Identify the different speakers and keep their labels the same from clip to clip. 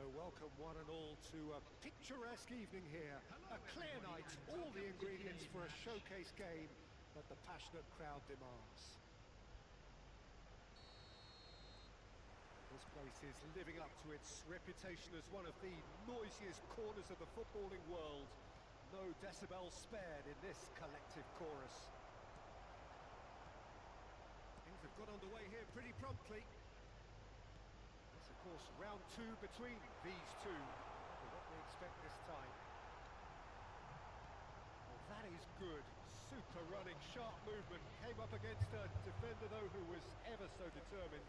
Speaker 1: So welcome one and all to a picturesque evening here. A clear night, all the ingredients for a showcase game that the passionate crowd demands. This place is living up to its reputation as one of the noisiest corners of the footballing world. No decibels spared in this collective chorus. Things have got underway here pretty promptly. It's, of course, round two between these two, for what we expect this time. Well, that is good. Super running, sharp movement. Came up against a defender, though, who was ever so determined.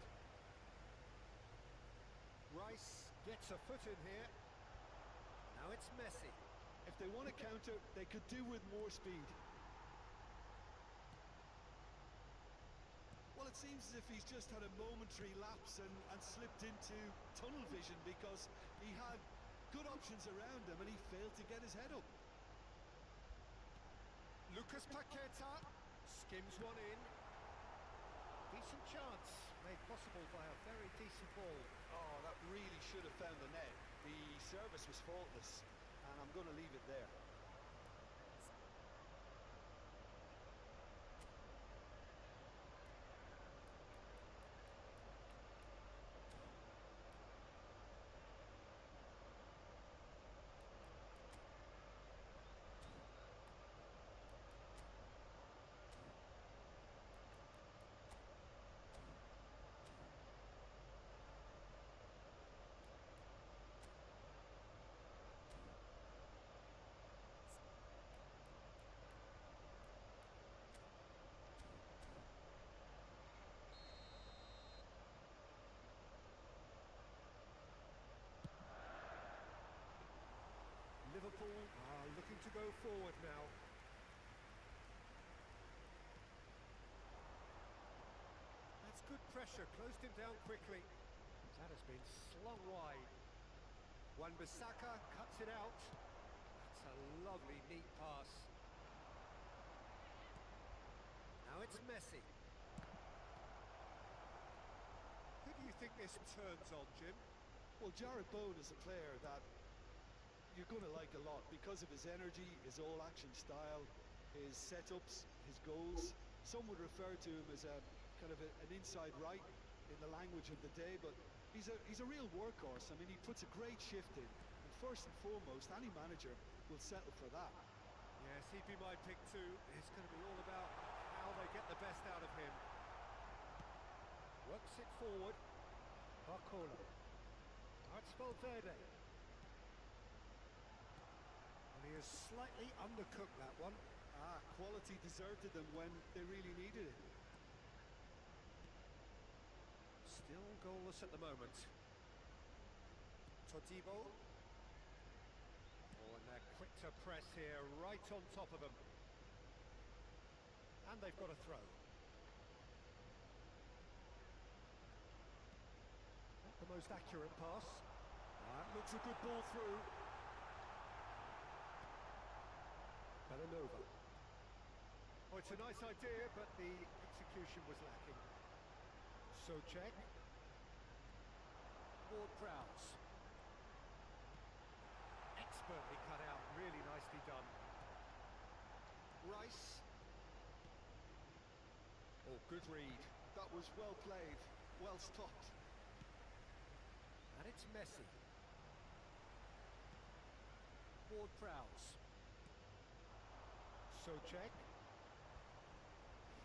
Speaker 1: Rice gets a foot in here. Now it's Messi.
Speaker 2: If they want to counter, they could do with more speed. Well, it seems as if he's just had a momentary lapse and slipped into tunnel vision, because he had good options around him and he failed to get his head up.
Speaker 1: Lucas Paqueta skims one in. Decent chance, made possible by a very decent ball.
Speaker 2: Oh, that really should have found the net. The service was faultless, and I'm going to leave it there.
Speaker 1: Liverpool are looking to go forward now. That's good pressure, closed him down quickly. That has been slung wide. Wan-Bissaka cuts it out. That's a lovely, neat pass. Now it's Messi. Who do you think this turns on, Jim?
Speaker 2: Well, Jarrod Bowen is a player that you're going to like a lot because of his energy, his all-action style, his setups, his goals. Some would refer to him as a kind of an inside right in the language of the day, but he's a real workhorse. I mean, he puts a great shift in, and first and foremost, any manager will settle for that.
Speaker 1: Yes, he'd be my pick too. It's going to be all about how they get the best out of him. Works it forward. Barcola. That's Valverde. And he has slightly undercooked that one.
Speaker 2: Quality deserted them when they really needed it.
Speaker 1: Still goalless at the moment. Todibo. Oh, and they're quick to press here, right on top of them. And they've got a throw. Not the most accurate pass. That looks a good ball through. Belanova. Oh, it's a nice idea, but the execution was lacking. Socek. Ward-Prowse. Expertly cut out, really nicely done. Rice. Oh, good read.
Speaker 2: That was well played, well stopped.
Speaker 1: And it's Messi. Ward-Prowse. Socek.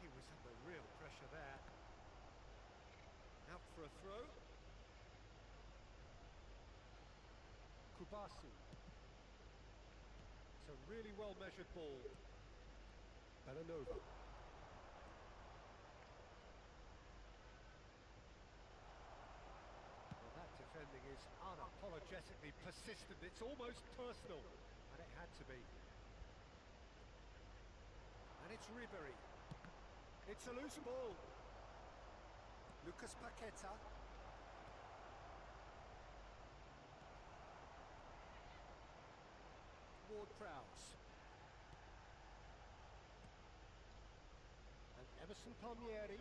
Speaker 1: He was under real pressure there. Out for a throw. Kubasu. It's a really well-measured ball. Belanova. Well, that defending is unapologetically persistent. It's almost personal, and it had to be. And it's Ribery. It's a loose ball. Lucas Paqueta. Ward-Prowse. And Emerson Palmieri.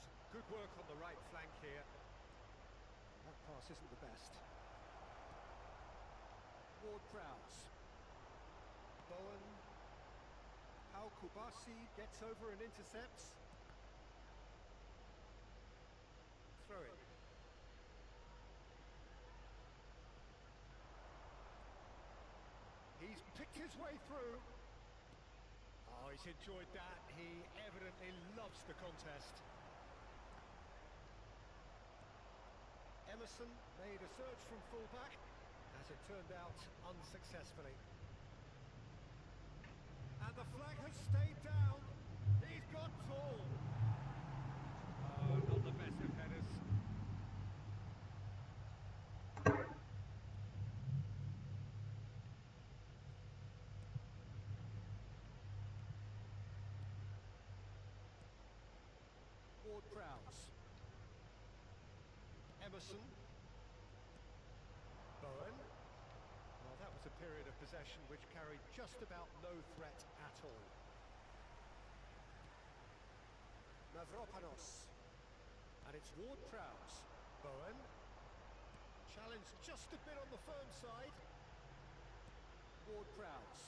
Speaker 1: Some good work on the right flank here. that pass isn't the best. Ward-Prowse. Bowen. How Kubasi gets over and intercepts. Throw it. He's picked his way through. Oh, he's enjoyed that. He evidently loves the contest. Emerson made a surge from full-back, as it turned out, unsuccessfully. And the flag has stayed down. He's got tall. Oh, not the best of headers. Ward-Prowse. Emerson. Bowen. Well, that was a period of possession which carried just about no threat at all. Mavropanos. And it's Ward-Prowse. Bowen. Challenged just a bit on the firm side. Ward-Prowse.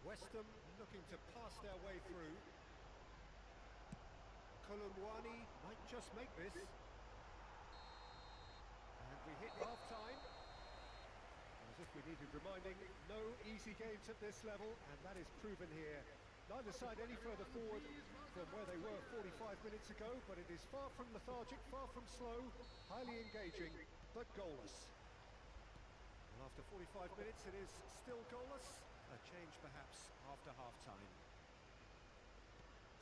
Speaker 1: West Ham looking to pass their way through. Kolumwani might just make this. And we hit half-time. As if we needed reminding, no easy games at this level, and that is proven here. Neither side any further forward from where they were 45 minutes ago, but it is far from lethargic, far from slow, highly engaging, but goalless. And after 45 minutes it is still goalless, a change perhaps after half-time.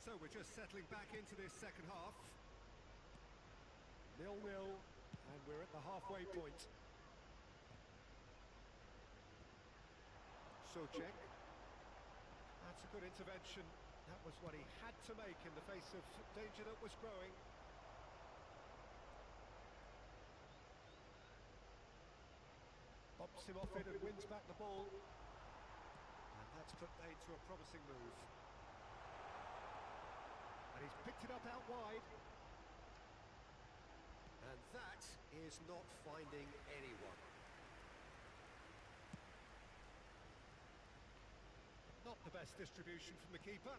Speaker 1: So we're just settling back into this second half. 0-0, and we're at the halfway point. Socek. That's a good intervention. That was what he had to make in the face of danger that was growing. Bumps him off it and wins back the ball. And that's put paid to a promising move. And he's picked it up out wide. And that is not finding anyone. Not the best distribution from the keeper.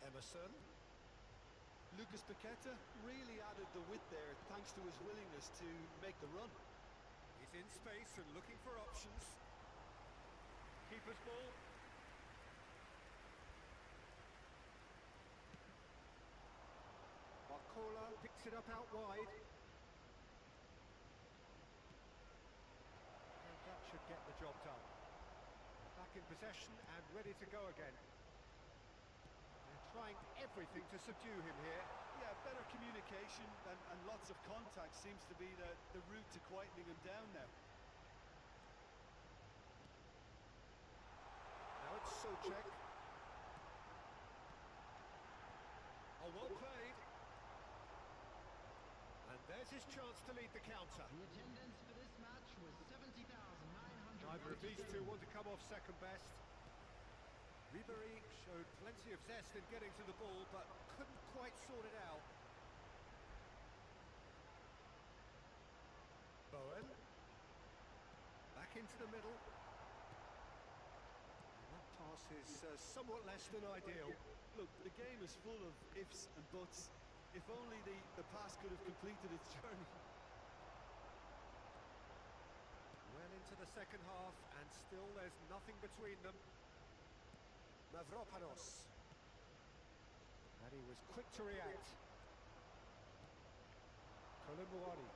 Speaker 1: Emerson.
Speaker 2: Lucas Paqueta really added the width there thanks to his willingness to make the run.
Speaker 1: He's in space and looking for options. Keeper's ball. Barcola picks it up out wide. And that should get the job done. Back in possession and ready to go again. They're trying everything to subdue him here.
Speaker 2: Yeah, better communication and lots of contact seems to be the route to quietening him down now.
Speaker 1: Now it's Socek. Oh, well played. And there's his chance to lead the counter.
Speaker 3: The attendance for this match was 70,900.
Speaker 1: Neither of these two want to come off second best. Ribery showed plenty of zest in getting to the ball, but couldn't quite sort it out. Bowen. Back into the middle. And that pass is somewhat less than ideal.
Speaker 2: Look, the game is full of ifs and buts. If only the pass could have completed its journey.
Speaker 1: Well into the second half, and still there's nothing between them. Mavropanos. And he was quick to react. Kolumwani.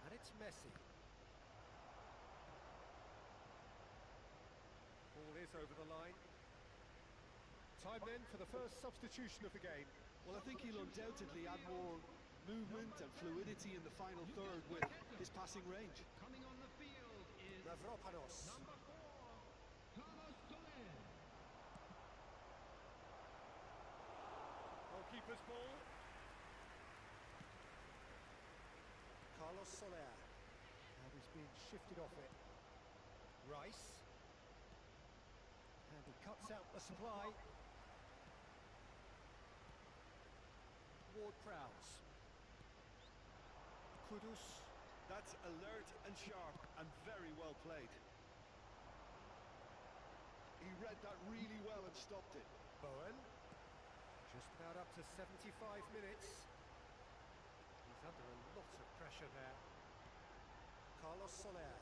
Speaker 1: And it's Messi. Ball is over the line. Time then for the first substitution of the game.
Speaker 2: Well, I think he'll undoubtedly add more movement and fluidity in the final third with his passing range.
Speaker 3: Coming on the field is
Speaker 1: Mavropanos.
Speaker 3: number 4, Carlos Soler.
Speaker 1: Goalkeeper's ball. Carlos Soler. And he's being shifted off it. Rice. And he cuts out the supply. Ward-Prowse. Kudus.
Speaker 2: That's alert and sharp and very well played. He read that really well and stopped it.
Speaker 1: Bowen. Just about up to 75 minutes. He's under a lot of pressure there. Carlos Soler.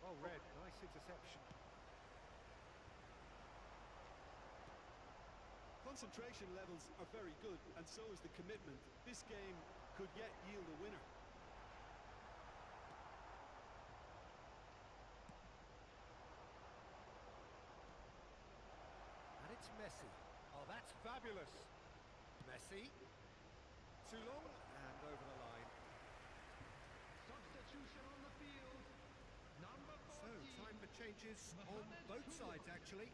Speaker 1: Well read, nice interception.
Speaker 2: Concentration levels are very good, and so is the commitment. This game could yet yield a winner.
Speaker 1: And it's Messi. Oh, that's fabulous. Messi. Too long and over the line.
Speaker 3: Substitution on the field. Number 40.
Speaker 1: So, time for changes on both sides, actually.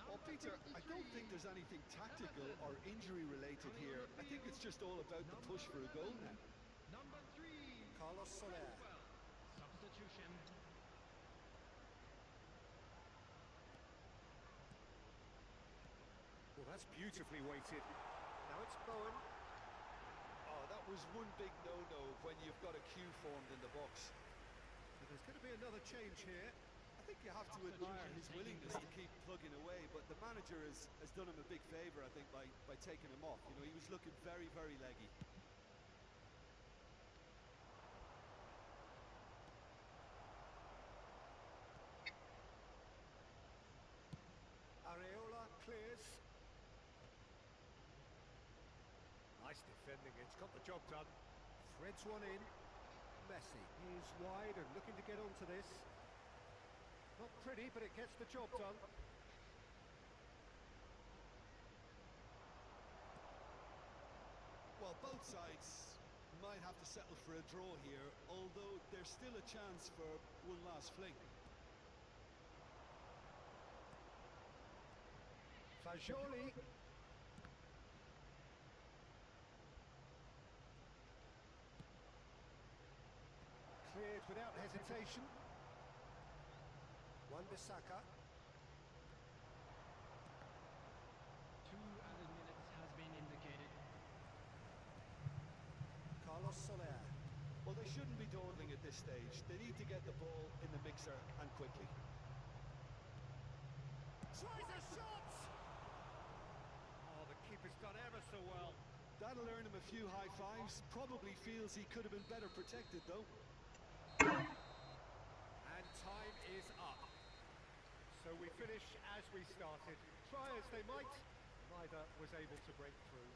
Speaker 2: Well, Peter, I don't think there's anything tactical or injury related here. I think it's just all about the push for a goal now.
Speaker 3: Number 3.
Speaker 1: Carlos Soler.
Speaker 3: Substitution.
Speaker 1: Well, that's beautifully weighted. Now it's Bowen.
Speaker 2: Oh, that was one big no-no when you've got a queue formed in the box.
Speaker 1: So there's going to be another change here.
Speaker 2: I think you have to admire his willingness to keep plugging away, but the manager has done him a big favour, I think, by taking him off. You know, he was looking very, very leggy.
Speaker 1: Areola clears. Nice defending, it's got the job done. Threads one in. Messi is wide and looking to get onto this. Not pretty, but it gets the job done.
Speaker 2: Well, both sides might have to settle for a draw here, although there's still a chance for one last fling.
Speaker 1: Fagioli. Cleared without hesitation. Wan-Bissaka.
Speaker 3: 2 added minutes has been indicated.
Speaker 1: Carlos Soler.
Speaker 2: Well, they shouldn't be dawdling at this stage. They need to get the ball in the mixer and quickly.
Speaker 1: Tries a shot! Oh, the keeper's done ever so well.
Speaker 2: That'll earn him a few high fives. Probably feels he could have been better protected, though.
Speaker 1: And time is up. So we finish as we started. Try as they might, neither was able to break through.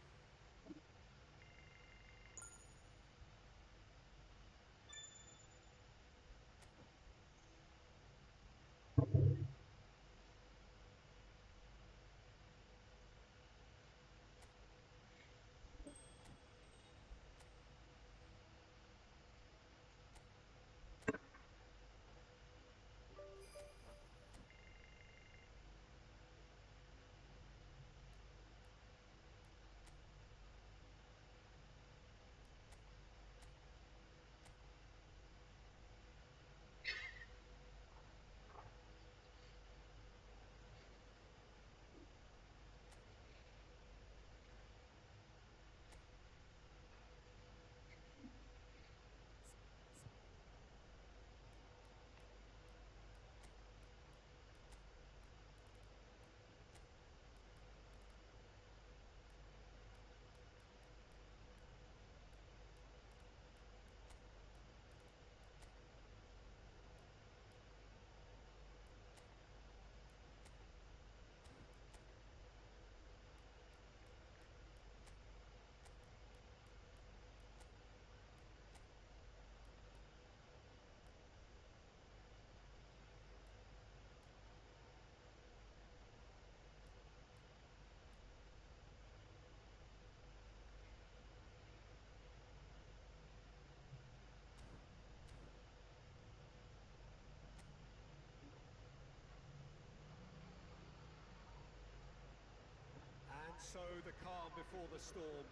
Speaker 1: So the calm before the storm.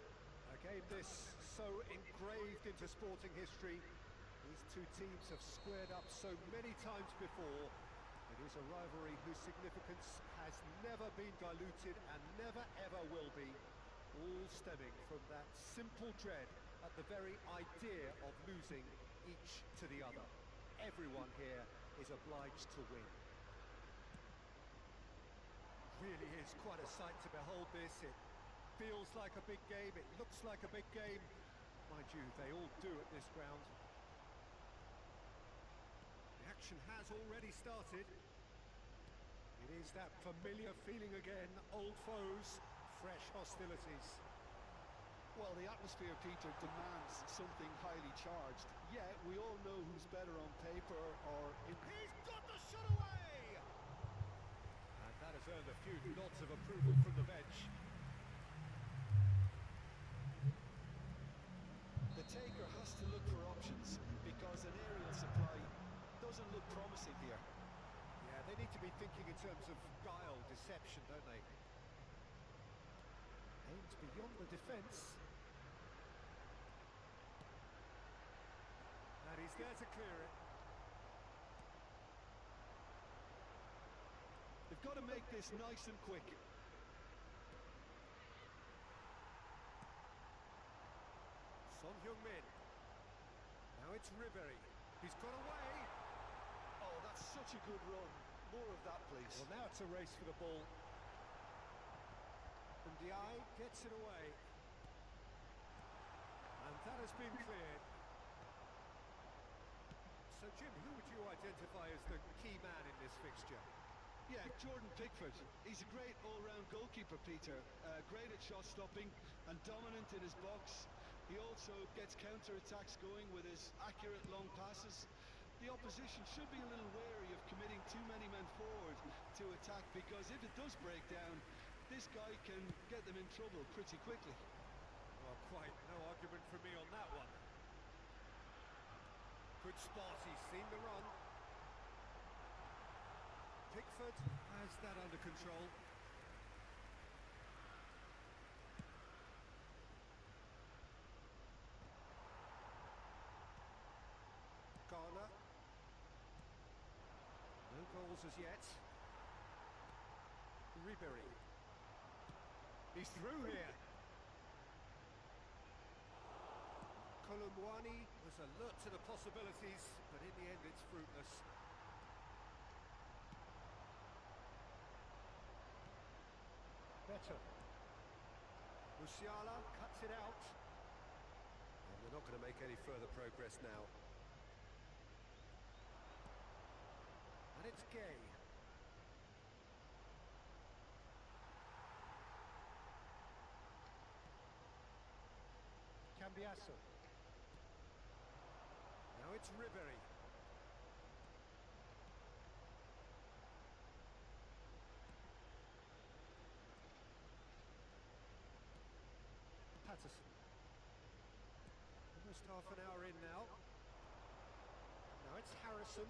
Speaker 1: A game this so engraved into sporting history. These two teams have squared up so many times before. It is a rivalry whose significance has never been diluted and never ever will be. All stemming from that simple dread at the very idea of losing each to the other. Everyone here is obliged to win. Really is quite a sight to behold this. It feels like a big game, it looks like a big game. Mind you, they all do at this ground. The action has already started. It is that familiar feeling again, old foes, fresh hostilities.
Speaker 2: Well, the atmosphere, Peter, demands something highly charged. Yeah, we all know who's better on paper or in...
Speaker 1: He's got the shot away! And that has earned a few nods of approval from the bench.
Speaker 2: The taker has to look for options because an aerial supply doesn't look promising here.
Speaker 1: Yeah, they need to be thinking in terms of guile, deception, don't they? Aims beyond the defence. And he's there to clear it.
Speaker 2: They've got to make this nice and quick.
Speaker 1: Son Heung-min. Now it's Ribery. He's got away.
Speaker 2: Oh, that's such a good run. More of that, please.
Speaker 1: Well, now it's a race for the ball. And Diaye gets it away. And that has been cleared. So, Jim, who would you identify as the key man in this fixture?
Speaker 2: Yeah, Jordan Pickford. He's a great all-round goalkeeper, Peter. Great at shot stopping and dominant in his box. He also gets counter-attacks going with his accurate long passes. The opposition should be a little wary of committing too many men forward to attack, because if it does break down, this guy can get them in trouble pretty quickly.
Speaker 1: Well, quite no argument from me on that one. Good spot, he's seen the run. Pickford has that under control. Garner. No goals as yet. Ribery. He's through here. Kolumwani was alert to the possibilities, but in the end it's fruitless. Better. Musiala cuts it out. And they're not going to make any further progress now. And it's Gay. Cambiasso. Now it's Ribery. Patterson. Almost half an hour in now. Now it's Harrison.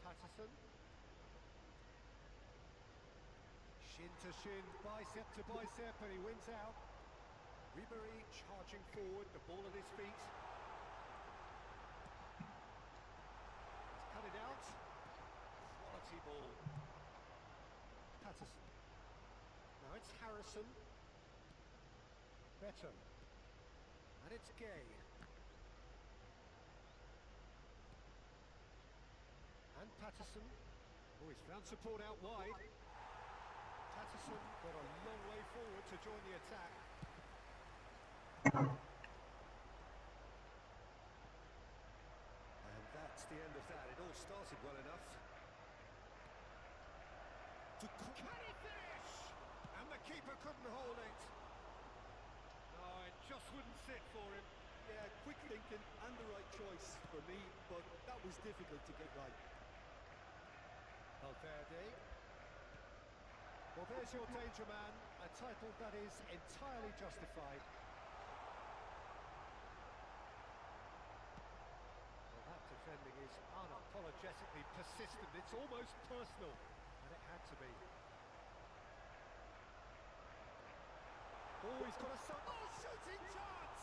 Speaker 1: Patterson. Shin to shin, bicep to bicep, and he wins out. Ribery charging forward, the ball at his feet. He's cut it out. Quality ball. Patterson. Now it's Harrison. Better. And it's Gay. And Patterson. Oh, he's found support out wide. Patterson got a long way forward to join the attack. And that's the end of that. It all started well enough. Can he finish? And the keeper couldn't hold it. No, it just wouldn't sit for him.
Speaker 2: Yeah, quick thinking and the right choice for me, but that was difficult to get right.
Speaker 1: Valverde. Well, there's your danger man, a title that is entirely justified. Well, that defending is unapologetically persistent. It's almost personal, and it had to be. Oh, he's got a shooting chance!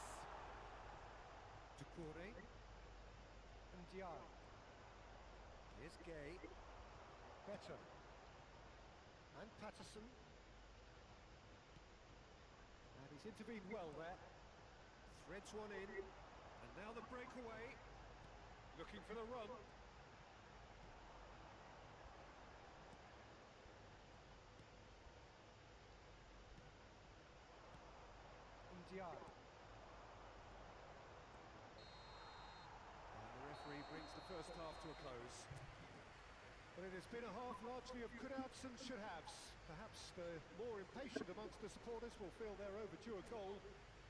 Speaker 1: Doucouré and Diaye. Here's Gay. Better. And Patterson. And he's intervened well there. Threads one in, and now the breakaway. Looking for the run. Ndiaye. And the referee brings the first half to a close. But it has been a half largely of could-haves and should-haves. Perhaps the more impatient amongst the supporters will feel they're overdue a goal,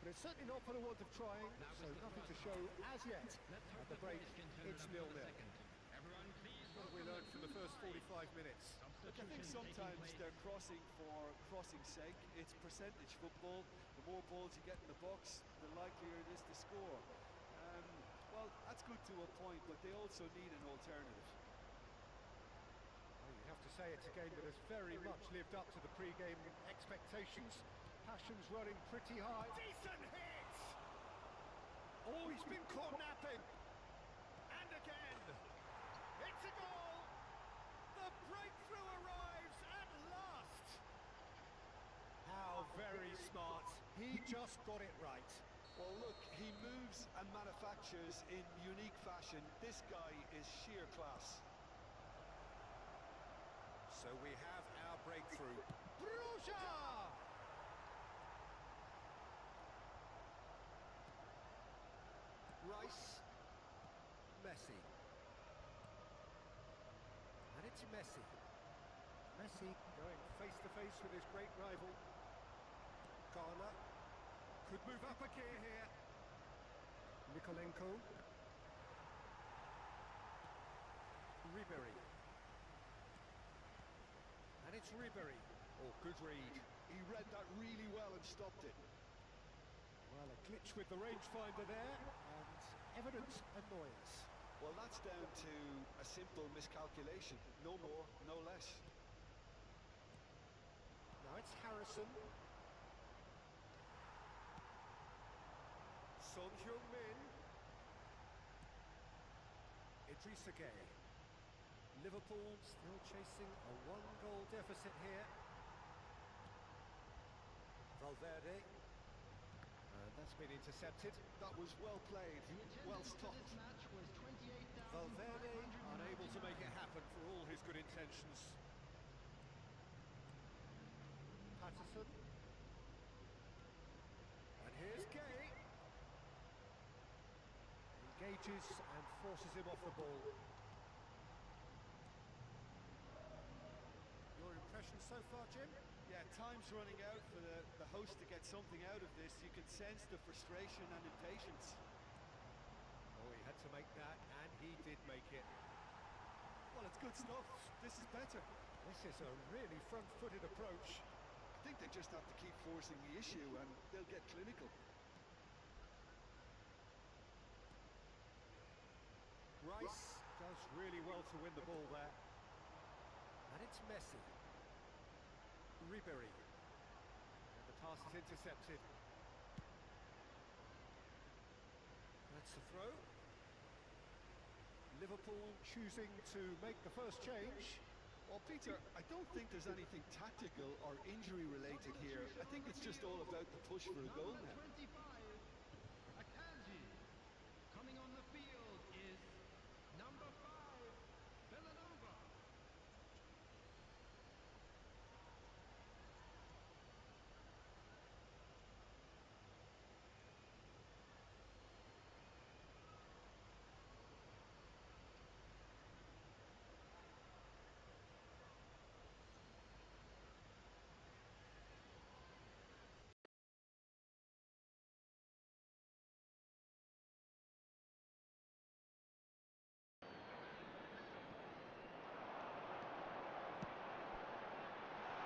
Speaker 1: but it's certainly not for the want of trying, so nothing to show as yet. At the break, it's 0-0. What have we learned from the first 45 minutes?
Speaker 2: Look, I think sometimes they're crossing for crossing's sake. It's percentage football. The more balls you get in the box, the likelier it is to score. Well, that's good to a point, but they also need an alternative.
Speaker 1: Well, you have to say it's a game that has very much lived up to the pre-game expectations. Passions running pretty high. Decent hit! Oh, he's been caught napping. And again. It's a goal! The breakthrough arrives at last! How very smart. He just got it right.
Speaker 2: Well, look, he moves and manufactures in unique fashion. This guy is sheer class.
Speaker 1: So we have our breakthrough. Broja! Rice. Messi. And it's Messi. Messi going face-to-face with his great rival. Ghana could move up a gear here. Nikolenko. Ribery. And it's Ribery. Oh, good read.
Speaker 2: He read that really well and stopped it.
Speaker 1: Well, a glitch with the rangefinder there, and evident annoyance.
Speaker 2: Well, that's down to a simple miscalculation. No more, no less.
Speaker 1: Now it's Harrison. Son Heung-min. Idrissa Gueye. Liverpool still chasing a one-goal deficit here. Valverde. And that's been intercepted.
Speaker 2: That was well played, well stopped.
Speaker 1: Valverde unable to make it happen for all his good intentions. Patterson. And here's Gay. Engages and forces him off the ball. Your impression so far, Jim?
Speaker 2: Yeah, time's running out for the host to get something out of this. You can sense the frustration and impatience.
Speaker 1: Oh, he had to make that, and he did make it.
Speaker 2: Well, it's good stuff. This is better.
Speaker 1: This is a really front-footed approach.
Speaker 2: I think they just have to keep forcing the issue and they'll get clinical.
Speaker 1: Rice does really well to win the ball there. And it's Messi. Ribery. And the pass is intercepted. That's the throw. Liverpool choosing to make the first change.
Speaker 2: Well, Peter, I don't think there's anything tactical or injury related here. I think it's just all about the push for a goal now.
Speaker 3: Coming on the field is number 5, Villanova.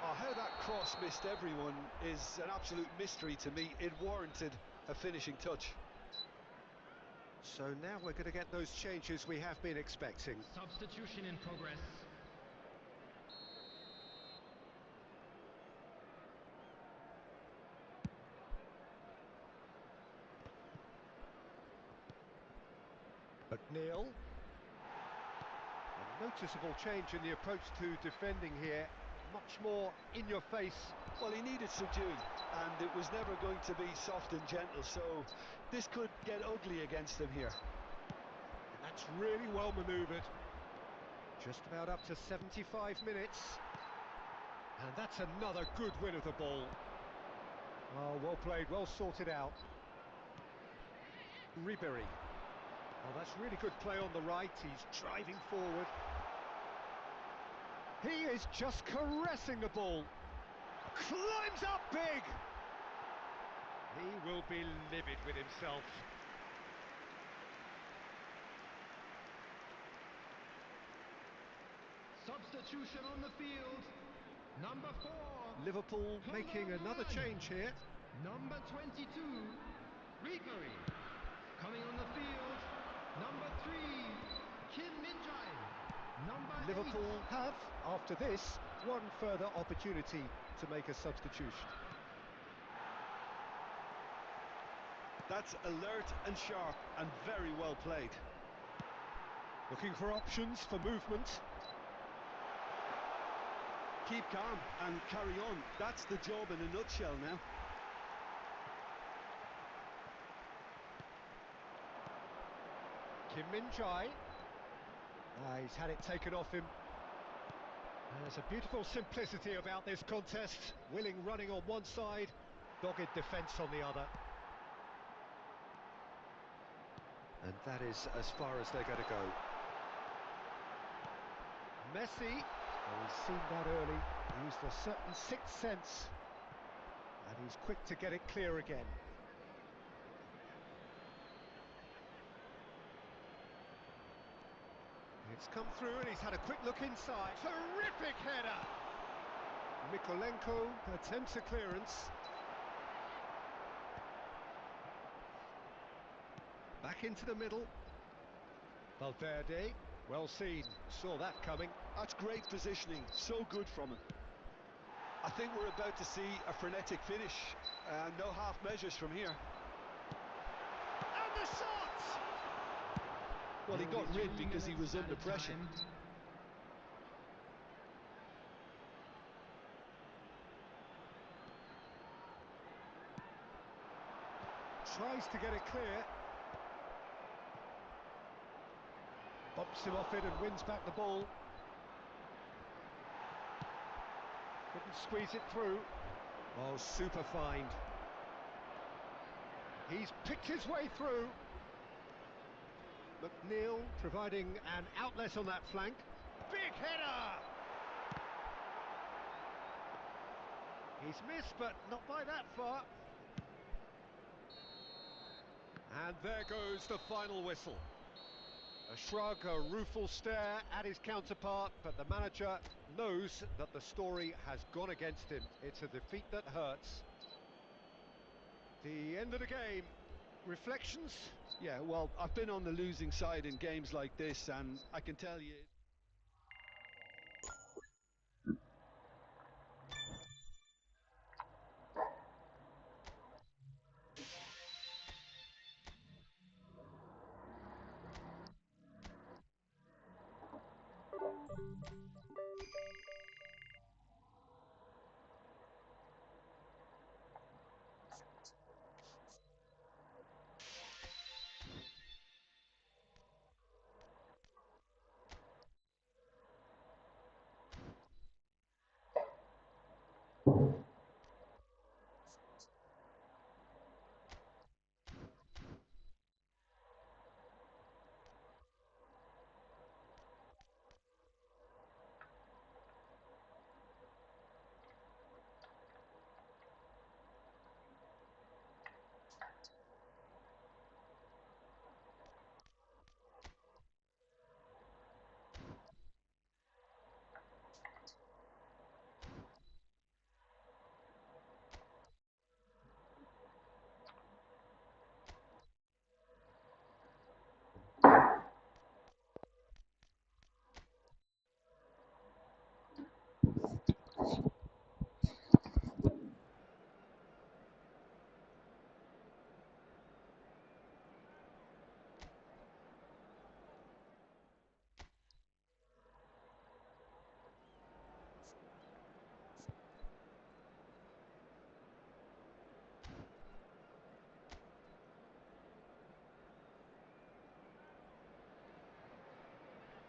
Speaker 2: Oh, how that cross missed everyone is an absolute mystery to me. It warranted a finishing touch.
Speaker 1: So now we're going to get those changes we have been expecting.
Speaker 3: Substitution in progress.
Speaker 1: McNeil. A noticeable change in the approach to defending here. much more in your face.
Speaker 2: Well, he needed subduing, and it was never going to be soft and gentle, so this could get ugly against him here.
Speaker 1: And that's really well manoeuvred. Just about up to 75 minutes. And that's another good win of the ball. Oh, well played, well sorted out. Ribery. Oh, that's really good play on the right. He's driving forward. He is just caressing the ball. Climbs up big. He will be livid with himself.
Speaker 3: Substitution on the field. Number 4.
Speaker 1: Liverpool making another change here.
Speaker 3: Number 22. Ribery. Coming on the field. Number 3. Kim Min-jae. Number
Speaker 1: Liverpool
Speaker 3: 8.
Speaker 1: have, after this, one further opportunity to make a substitution.
Speaker 2: That's alert and sharp and very well played.
Speaker 1: Looking for options for movement.
Speaker 2: Keep calm and carry on. That's the job in a nutshell now.
Speaker 1: Kim Min-jae. He's had it taken off him. There's a beautiful simplicity about this contest. Willing running on one side, dogged defence on the other. And that is as far as they're going to go. Messi, well, he's seen that early, used a certain sixth sense, and he's quick to get it clear again. It's come through and he's had a quick look inside. Terrific header! Mikolenko attempts a clearance. Back into the middle. Valverde, well seen, saw that coming.
Speaker 2: That's great positioning, so good from him. I think we're about to see a frenetic finish. No half measures from here.
Speaker 1: And the shot!
Speaker 2: Well, he got rid because he was under pressure.
Speaker 1: Tries to get it clear. Bumps him off it and wins back the ball. Couldn't squeeze it through. Oh, super find. He's picked his way through. McNeil providing an outlet on that flank. Big header! He's missed, but not by that far. And there goes the final whistle. A shrug, a rueful stare at his counterpart, but the manager knows that the story has gone against him. It's a defeat that hurts. The end of the game. Reflections?
Speaker 2: Yeah, well, I've been on the losing side in games like this, and I can tell you...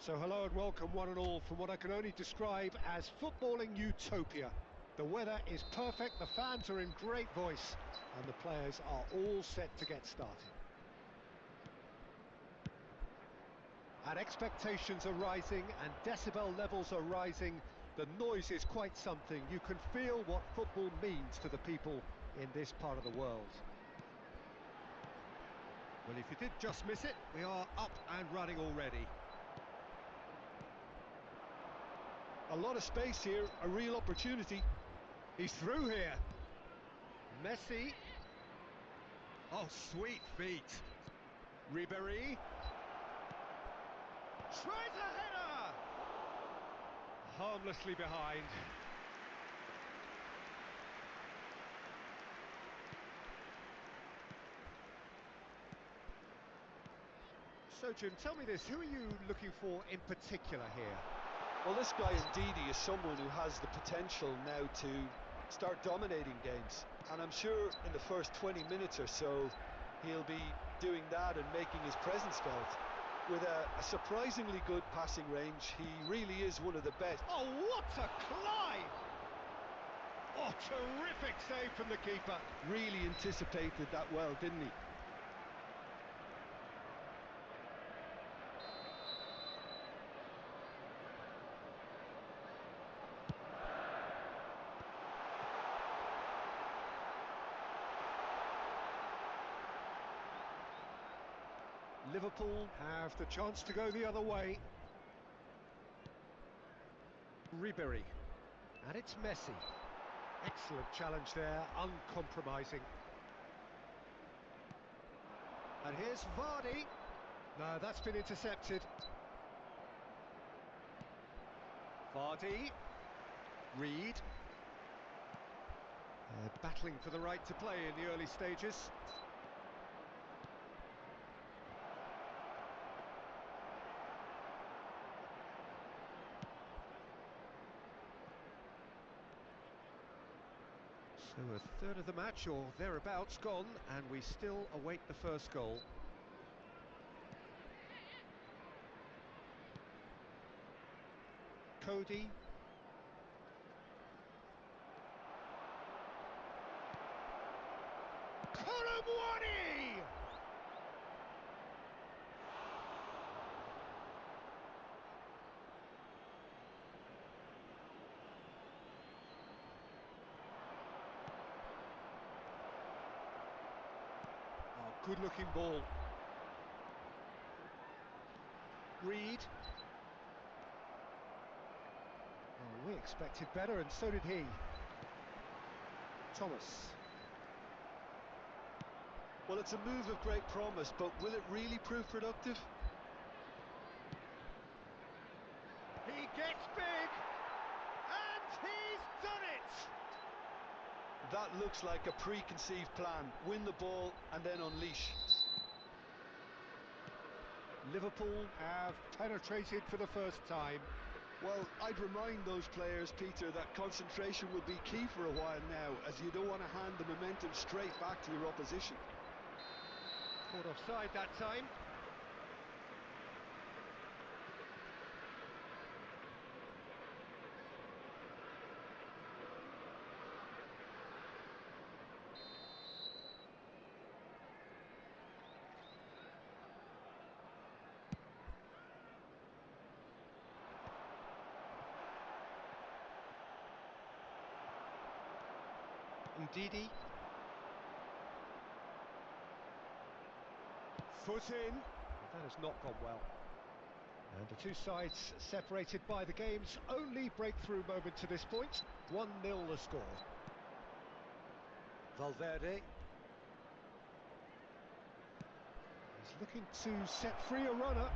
Speaker 1: So hello and welcome one and all from what I can only describe as footballing utopia. The weather is perfect, the fans are in great voice, and the players are all set to get started. And expectations are rising and decibel levels are rising. The noise is quite something. You can feel what football means to the people in this part of the world. Well, if you did just miss it, we are up and running already.
Speaker 2: A lot of space here, a real opportunity.
Speaker 1: He's through here. Messi. Oh, sweet feet. Ribéry. Tries a header! Harmlessly behind. So, Jim, tell me this, who are you looking for in particular here?
Speaker 2: Well, this guy Ndidi is someone who has the potential now to start dominating games. And I'm sure in the first 20 minutes or so, he'll be doing that and making his presence felt. With a surprisingly good passing range, he really is one of the best.
Speaker 1: Oh, what a climb! Oh, terrific save from the keeper.
Speaker 2: Really anticipated that well, didn't he?
Speaker 1: Liverpool have the chance to go the other way. Ribéry, and it's Messi. Excellent challenge there, uncompromising. And here's Vardy. No, that's been intercepted. Vardy. Reed. They're battling for the right to play in the early stages. So a third of the match, or thereabouts, gone, and we still await the first goal. Cody. Colomwani! Good-looking ball. Reed. Oh, we expected better, and so did he. Thomas.
Speaker 2: Well, it's a move of great promise, but will it really prove productive?
Speaker 1: He gets big, and he's done it!
Speaker 2: That looks like a preconceived plan. Win the ball and then unleash.
Speaker 1: Liverpool have penetrated for the first time.
Speaker 2: Well, I'd remind those players, Peter, that concentration will be key for a while now, as you don't want to hand the momentum straight back to your opposition.
Speaker 1: Caught offside that time. Ndidi. Foot in. That has not gone well. And the two sides separated by the game's only breakthrough moment to this point. 1-0 the score. Valverde. He's looking to set free a runner.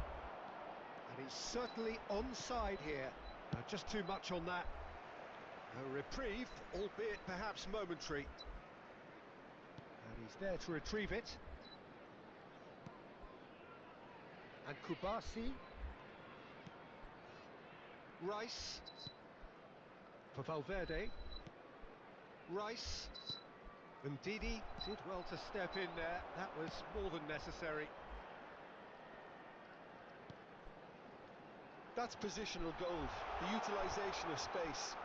Speaker 1: And he's certainly onside here. Just too much on that. A reprieve, albeit perhaps momentary. And he's there to retrieve it. And Kubasi. Rice. For Valverde. Rice. And Ndidi did well to step in there. That was more than necessary.
Speaker 2: That's positional gold, the utilisation of space.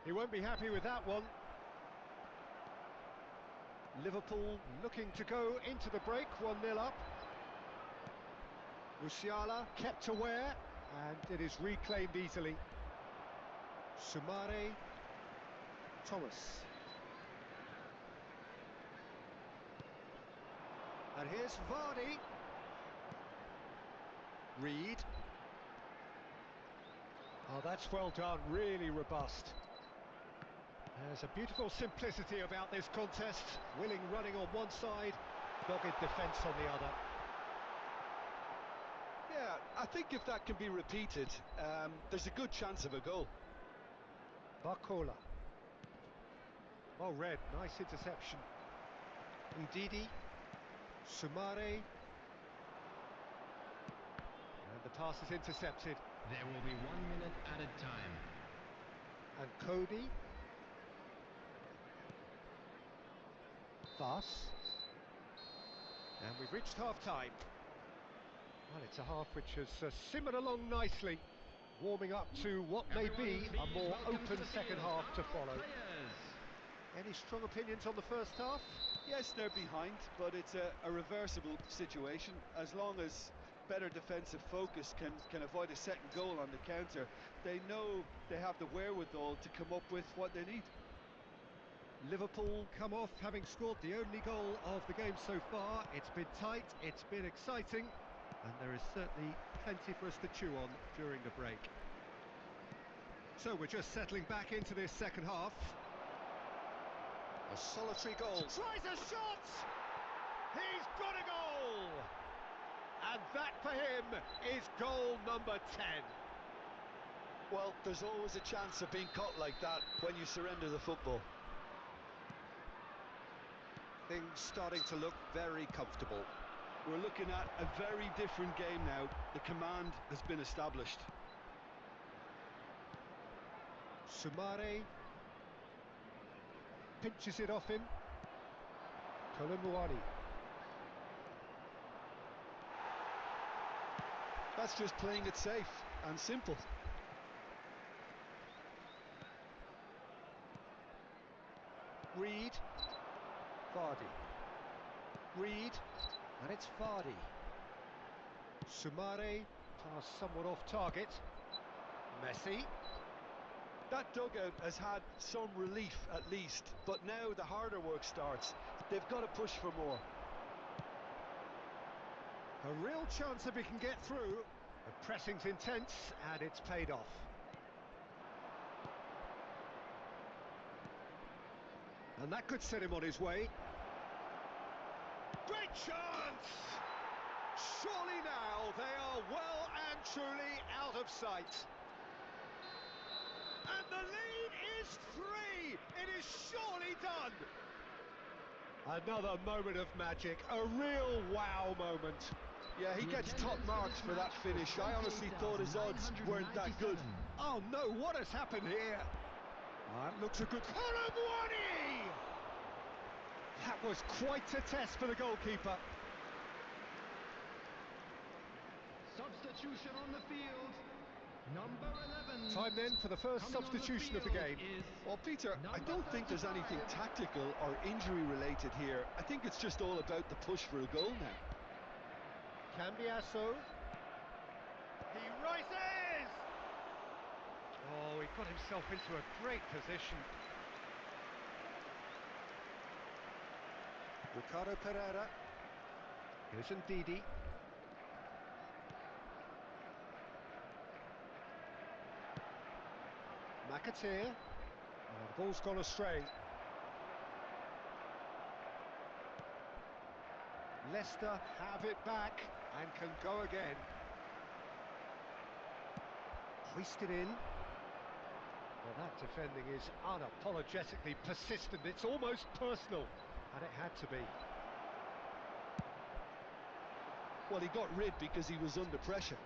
Speaker 1: He won't be happy with that one. Liverpool looking to go into the break, 1-0 up. Musiala kept aware, and it is reclaimed easily. Sumare, Thomas. And here's Vardy. Reed. Oh, that's well done, really robust. There's a beautiful simplicity about this contest. Willing running on one side, dogged defence on the other.
Speaker 2: Yeah, I think if that can be repeated, there's a good chance of a goal.
Speaker 1: Barcola. Well read, nice interception. Ndidi. Sumare. And the pass is intercepted.
Speaker 3: There will be 1 minute added time.
Speaker 1: And Cody. Thus. And we've reached half-time. Well, it's a half which has simmered along nicely, warming up to what may be a more open second half to follow. Any strong opinions on the first half?
Speaker 2: Yes, they're behind, but it's a reversible situation. As long as better defensive focus can avoid a second goal on the counter, they know they have the wherewithal to come up with what they need.
Speaker 1: Liverpool come off having scored the only goal of the game so far. It's been tight, it's been exciting, and there is certainly plenty for us to chew on during the break. So we're just settling back into this second half. A solitary goal. Tries a shot! He's got a goal! And that for him is goal number 10.
Speaker 2: Well, there's always a chance of being caught like that when you surrender the football.
Speaker 1: Things starting to look very comfortable.
Speaker 2: We're looking at a very different game now. The command has been established.
Speaker 1: Sumare pinches it off him. Kolumuani.
Speaker 2: That's just playing it safe and simple.
Speaker 1: Reed. Vardy. Reed. And it's Vardy. Sumare, pass somewhat off target. Messi.
Speaker 2: That dugout has had some relief at least, but now the harder work starts. They've got to push for more.
Speaker 1: A real chance if he can get through. The pressing's intense and it's paid off. And that could set him on his way. Great chance! Surely now they are well and truly out of sight. And the lead is 3! It is surely done! Another moment of magic, a real wow moment.
Speaker 2: Yeah, he gets top marks for that finish. I honestly thought his odds weren't that good.
Speaker 1: Oh no, what has happened here? That looks a good... Kolumuani! That was quite a test for the goalkeeper.
Speaker 3: Substitution on the field. Number 11.
Speaker 1: Time then for the first substitution of the game.
Speaker 2: Well, Peter, I don't think there's anything tactical or injury related here. I think it's just all about the push for a goal now.
Speaker 1: Cambiasso. He rises! Oh, he got himself into a great position. Ricardo Pereira. Here's Ndidi. McAteer. Oh, the ball's gone astray. Leicester have it back and can go again. Hoisted in. Well, that defending is unapologetically persistent. It's almost personal, and it had to be.
Speaker 2: Well, he got rid because he was under pressure.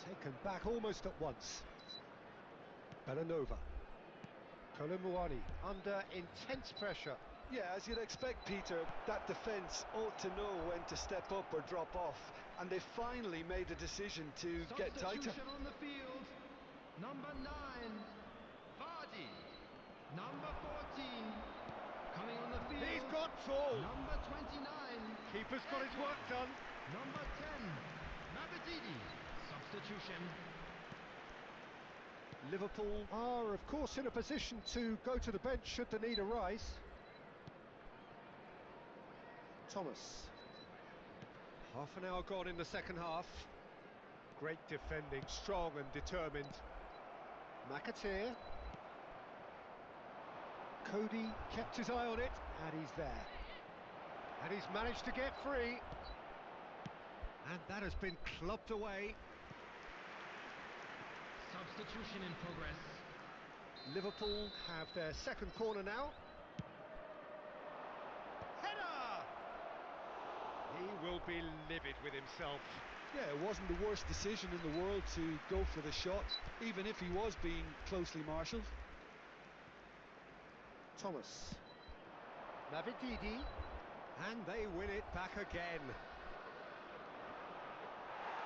Speaker 1: Taken back almost at once. Bellanova. Kolumuani under intense pressure.
Speaker 2: Yeah, as you'd expect, Peter, that defence ought to know when to step up or drop off, and they finally made the decision to get tighter.
Speaker 3: Substitution on the field. Number 9, Vardy. Number 14, coming on the field.
Speaker 1: He's got tall.
Speaker 3: Number 29.
Speaker 1: Keeper's got his work done.
Speaker 3: Number 10, Mabedidi. Substitution.
Speaker 1: Liverpool are, of course, in a position to go to the bench should the need arise. Thomas. Half an hour gone in the second half. Great defending, strong and determined. McAteer. Cody kept his eye on it, and he's there. And he's managed to get free. And that has been clubbed away.
Speaker 3: Substitution in progress.
Speaker 1: Liverpool have their second corner now. Header! He will be livid with himself.
Speaker 2: Yeah, it wasn't the worst decision in the world to go for the shot, even if he was being closely marshalled.
Speaker 1: Thomas. Mabedidi. And they win it back again.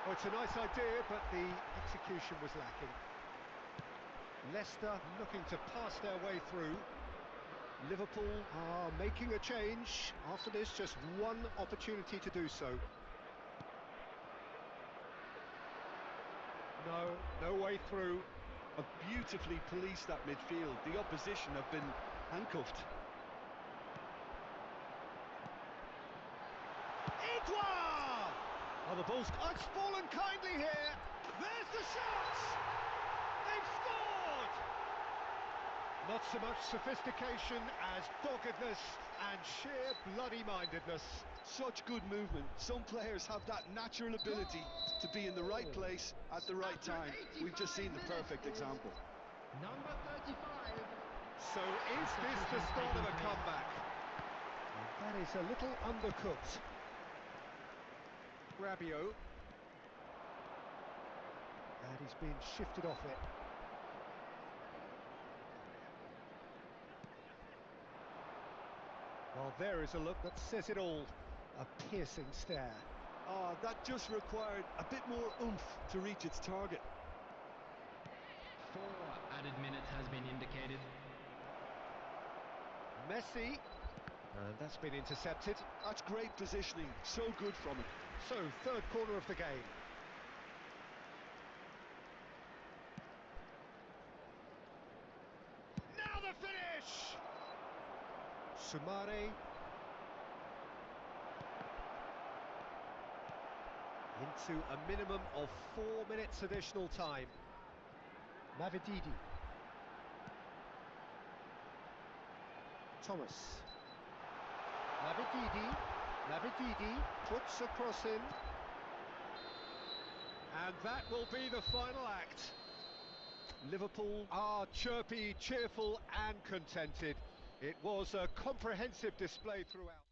Speaker 1: Oh, it's a nice idea, but the execution was lacking. Leicester looking to pass their way through. Liverpool are making a change. After this, just one opportunity to do so. No way through.
Speaker 2: Have beautifully policed that midfield. The opposition have been handcuffed.
Speaker 1: Edouard! Oh, the ball's... Oh, it's fallen kindly here. There's the shot! They've scored! Not so much sophistication as doggedness and sheer bloody-mindedness.
Speaker 2: Such good movement. Some players have that natural ability to be in the right place at the right time. We've just seen the perfect example.
Speaker 3: Number 35.
Speaker 1: So is this the start of a comeback? That is a little undercooked. Rabiot. And he's been shifted off it. Well, there is a look that says it all. A piercing stare.
Speaker 2: Ah, that just required a bit more oomph to reach its target.
Speaker 3: 4 added minutes has been indicated.
Speaker 1: Messi. And that's been intercepted.
Speaker 2: That's great positioning. So good from him.
Speaker 1: So, third corner of the game. Now the finish! Sumare. Into a minimum of 4 minutes additional time. Mabedidi. Thomas. Mabedidi puts a cross in. And that will be the final act. Liverpool are chirpy, cheerful and contented. It was a comprehensive display throughout.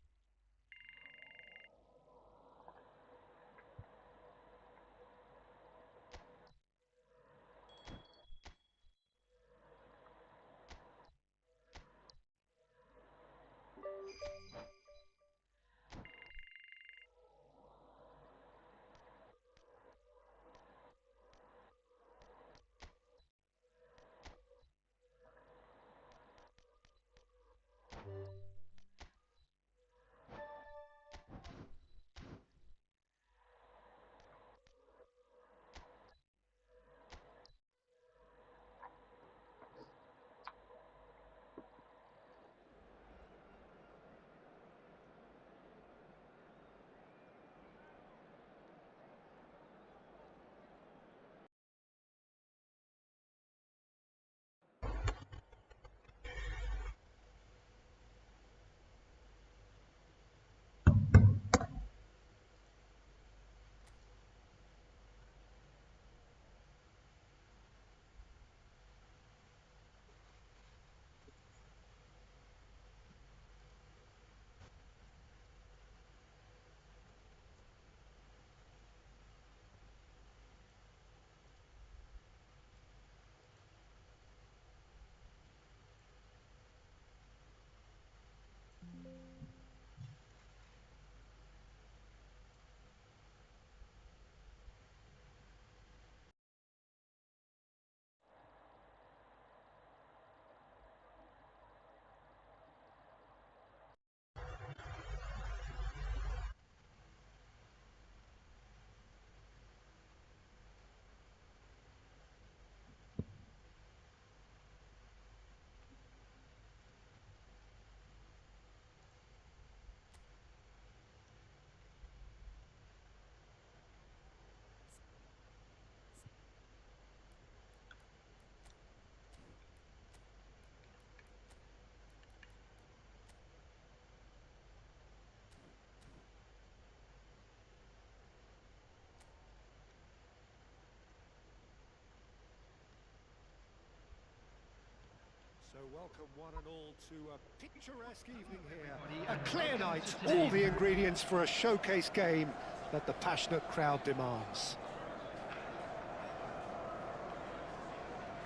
Speaker 1: So welcome one and all to a picturesque evening here.
Speaker 3: Everybody,
Speaker 1: A
Speaker 3: and
Speaker 1: clear
Speaker 3: welcome
Speaker 1: night,
Speaker 3: to
Speaker 1: all
Speaker 3: today's
Speaker 1: the ingredients for a showcase game that the passionate crowd demands.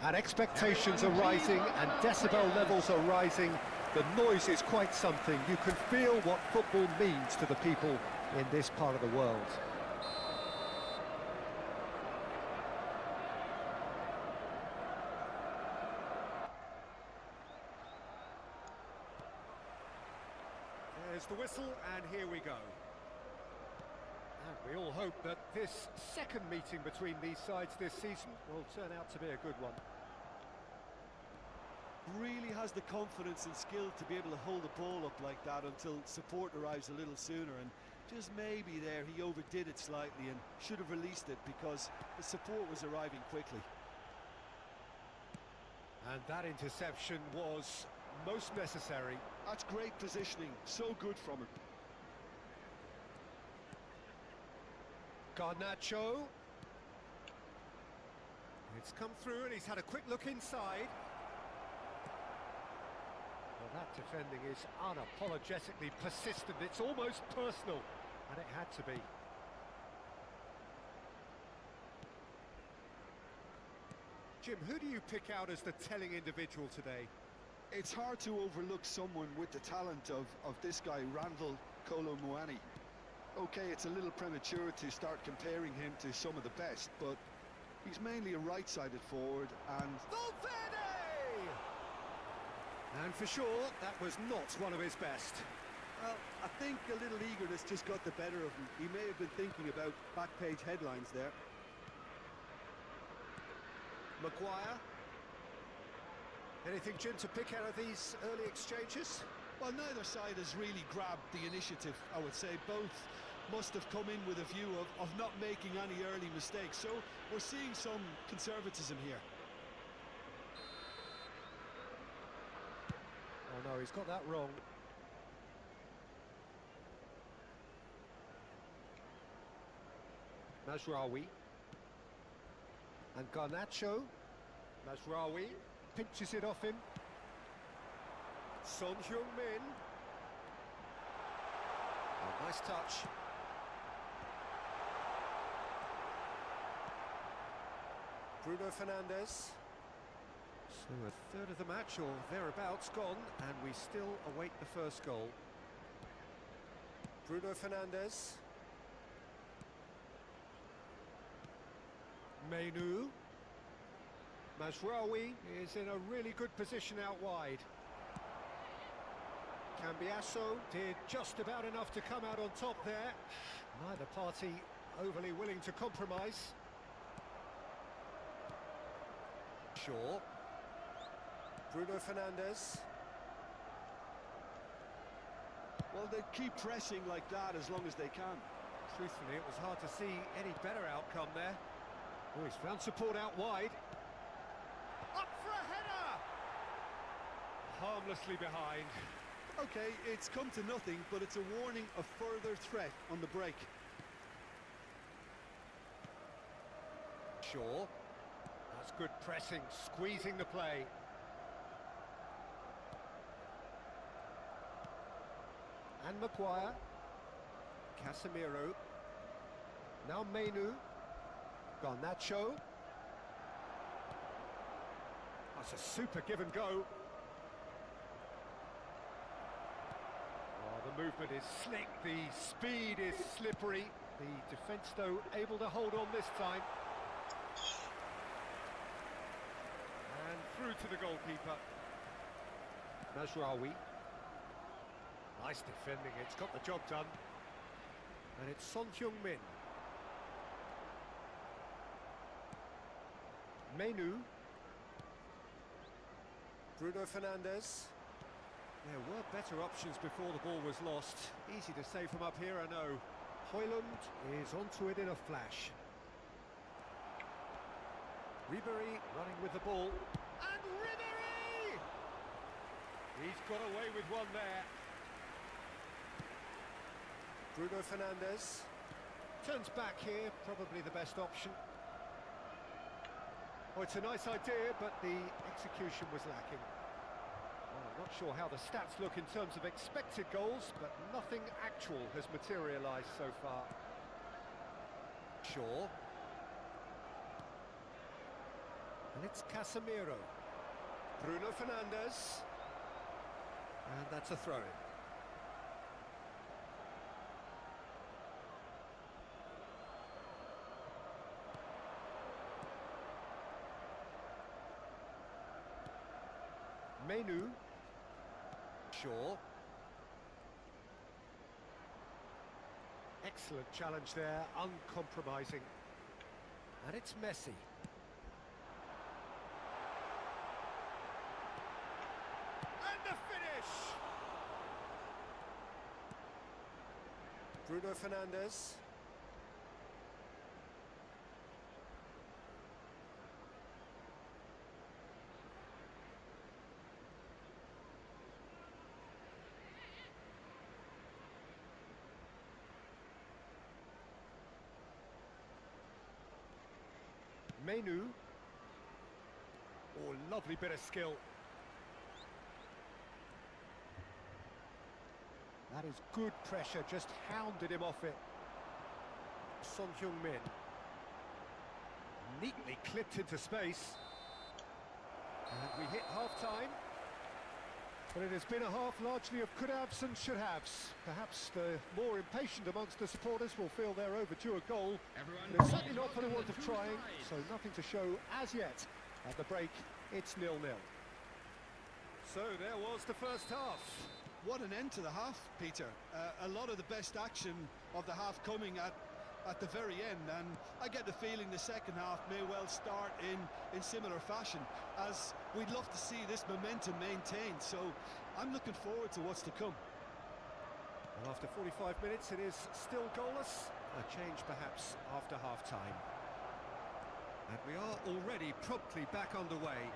Speaker 1: And expectations are rising and decibel levels are rising. The noise is quite something. You can feel what football means to the people in this part of the world. There's the whistle, and here we go. And we all hope that this second meeting between these sides this season will turn out to be a good one.
Speaker 2: Really has the confidence and skill to be able to hold the ball up like that until support arrives a little sooner, and just maybe there he overdid it slightly and should have released it because the support was arriving quickly.
Speaker 1: And that interception was most necessary.
Speaker 2: That's great positioning, so good from him.
Speaker 1: Garnacho. It's come through and he's had a quick look inside. Well, that defending is unapologetically persistent. It's almost personal, and it had to be. Jim, who do you pick out as the telling individual today?
Speaker 2: It's hard to overlook someone with the talent of this guy, Randall Kolo Muani. Okay, it's a little premature to start comparing him to some of the best, but he's mainly a right-sided forward and...
Speaker 1: Valverde! And for sure, that was not one of his best.
Speaker 2: Well, I think a little eagerness just got the better of him. He may have been thinking about back-page headlines there.
Speaker 1: Maguire. Anything, Jim, to pick out of these early exchanges?
Speaker 2: Well, neither side has really grabbed the initiative, I would say. Both must have come in with a view of not making any early mistakes. So we're seeing some conservatism here.
Speaker 1: Oh no, he's got that wrong. Mazraoui. And Garnacho. Mazraoui pinches it off him. Son Heung-min. Oh, nice touch. Bruno Fernandes. So a third of the match or thereabouts gone, and we still await the first goal. Bruno Fernandes. Mainu. Mazraoui is in a really good position out wide. Cambiasso did just about enough to come out on top there. Neither party overly willing to compromise. Shaw. Bruno Fernandes.
Speaker 2: Well, they keep pressing like that as long as they can.
Speaker 1: Truthfully, it was hard to see any better outcome there. Oh, he's found support out wide. Up for a header! Harmlessly behind.
Speaker 2: Okay, it's come to nothing, but it's a warning of further threat on the break.
Speaker 1: Shaw. That's good pressing, squeezing the play. And Maguire. Casemiro. Now Mainu. Garnacho. That's a super give and go. Oh, the movement is slick, the speed is slippery. The defence, though, able to hold on this time. And through to the goalkeeper. Mazraoui. Nice defending, it's got the job done. And it's Son Heung-min. Mainu. Bruno Fernandes. There were better options before the ball was lost. Easy to say from up here, I know. Højlund is onto it in a flash. Ribéry running with the ball. And Ribéry! He's got away with one there. Bruno Fernandes. Turns back here, probably the best option. Oh, it's a nice idea, but the execution was lacking. Not sure how the stats look in terms of expected goals, but nothing actual has materialised so far. Shaw. And it's Casemiro. Bruno Fernandes. And that's a throw-in. Menu. Shaw. Excellent challenge there, uncompromising. And it's Messi. And the finish! Bruno Fernandes. Menu. Oh, lovely bit of skill. That is good pressure, just hounded him off it. Son Heung-min. Neatly clipped into space. And we hit half-time. But it has been a half largely of could-haves and should-haves. Perhaps the more impatient amongst the supporters will feel they're overdue a goal. But it's certainly not for the want of trying, so nothing to show as yet. At the break, it's 0-0. So there was the first half.
Speaker 2: What an end to the half, Peter. A lot of the best action of the half coming at the very end, and I get the feeling the second half may well start in similar fashion, as we'd love to see this momentum maintained, so I'm looking forward to what's to come.
Speaker 1: Well, after 45 minutes it is still goalless, a change perhaps after half-time. And we are already promptly back underway.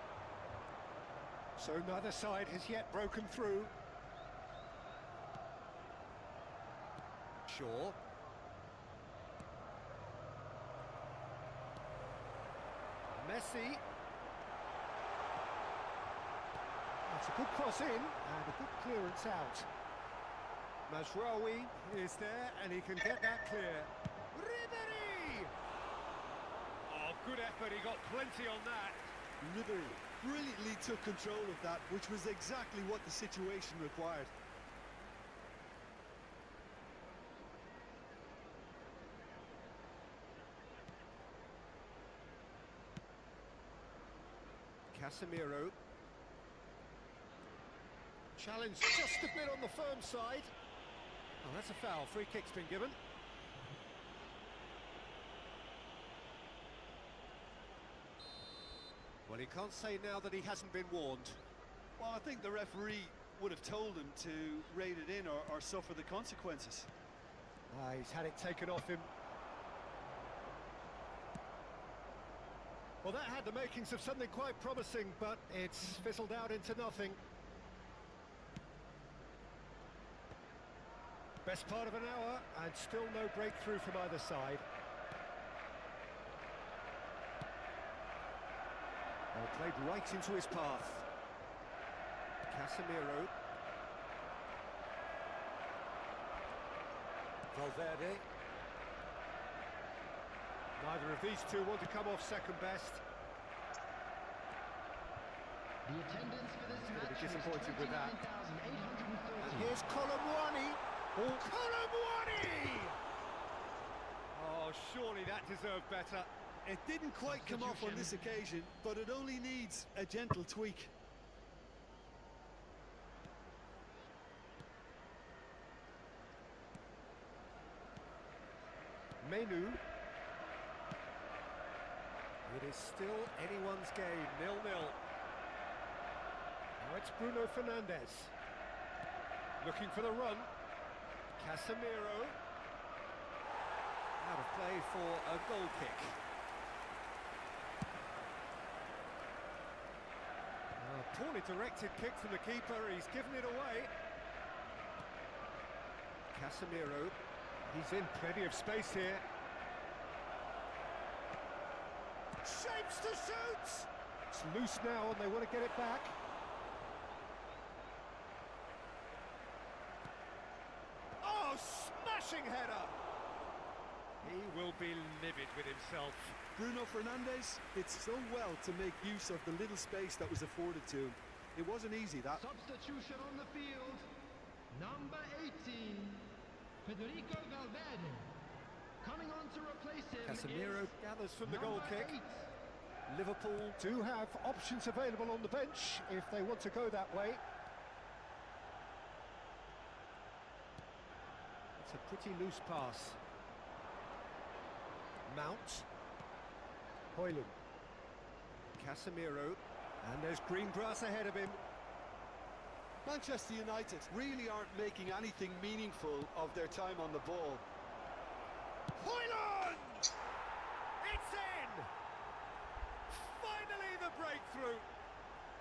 Speaker 1: So neither side has yet broken through. Shaw. Messi. That's a good cross in and a good clearance out. Mazraoui is there and he can get that clear. Ribéry! Oh, good effort, he got plenty on that.
Speaker 2: Ribéry brilliantly took control of that, which was exactly what the situation required.
Speaker 1: Casemiro. Challenge just a bit on the firm side. Oh, that's a foul. Free kick's been given. Well, he can't say now that he hasn't been warned.
Speaker 2: Well, I think the referee would have told him to rate it in or suffer the consequences.
Speaker 1: He's had it taken off him. Well, that had the makings of something quite promising, but it's fizzled out into nothing. Best part of an hour, and still no breakthrough from either side. Well, played right into his path. Casemiro. Valverde. Neither of these two want to come off second best.
Speaker 3: The attendance for this match
Speaker 1: Be disappointed with that.
Speaker 3: 29,830.
Speaker 1: And here's Colomwani. Oh, Colomwani! Oh, surely that deserved better.
Speaker 2: It didn't quite come off on this occasion, but it only needs a gentle tweak.
Speaker 1: Menu. It is still anyone's game, 0-0. Now it's Bruno Fernandes. Looking for the run. Casemiro. Out of play for a goal kick. Poorly directed kick from the keeper, he's given it away. Casemiro, he's in plenty of space here. Shapes to shoot! It's loose now and they want to get it back. be livid with himself.
Speaker 2: Bruno Fernandes did so well to make use of the little space that was afforded to him. It wasn't easy, that.
Speaker 3: Substitution on the field. Number 18, Federico Valverde. Coming on to replace him
Speaker 1: Casemiro
Speaker 3: is
Speaker 1: gathers from the goal
Speaker 3: number
Speaker 1: kick.
Speaker 3: 8.
Speaker 1: Liverpool do have options available on the bench if they want to go that way. It's a pretty loose pass. Mount. Højlund. Casemiro. And there's green grass ahead of him.
Speaker 2: Manchester United really aren't making anything meaningful of their time on the ball.
Speaker 1: Højlund! It's in! Finally the breakthrough!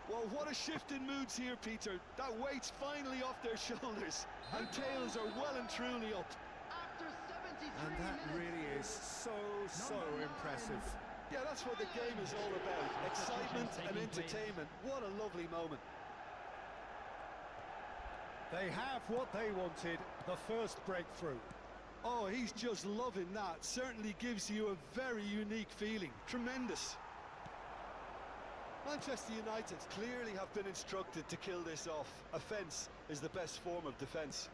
Speaker 2: Well, what a shift in moods here, Peter. That weight's finally off their shoulders, and tails are well and truly up.
Speaker 3: After 73
Speaker 1: And that
Speaker 3: minutes.
Speaker 1: really is so impressive.
Speaker 2: Yeah, that's what the game is all about. Excitement and entertainment. What a lovely moment.
Speaker 1: They have what they wanted, the first breakthrough.
Speaker 2: Oh, he's just loving that. Certainly gives you a very unique feeling. Tremendous. Manchester United clearly have been instructed to kill this off. Offence is the best form of defence.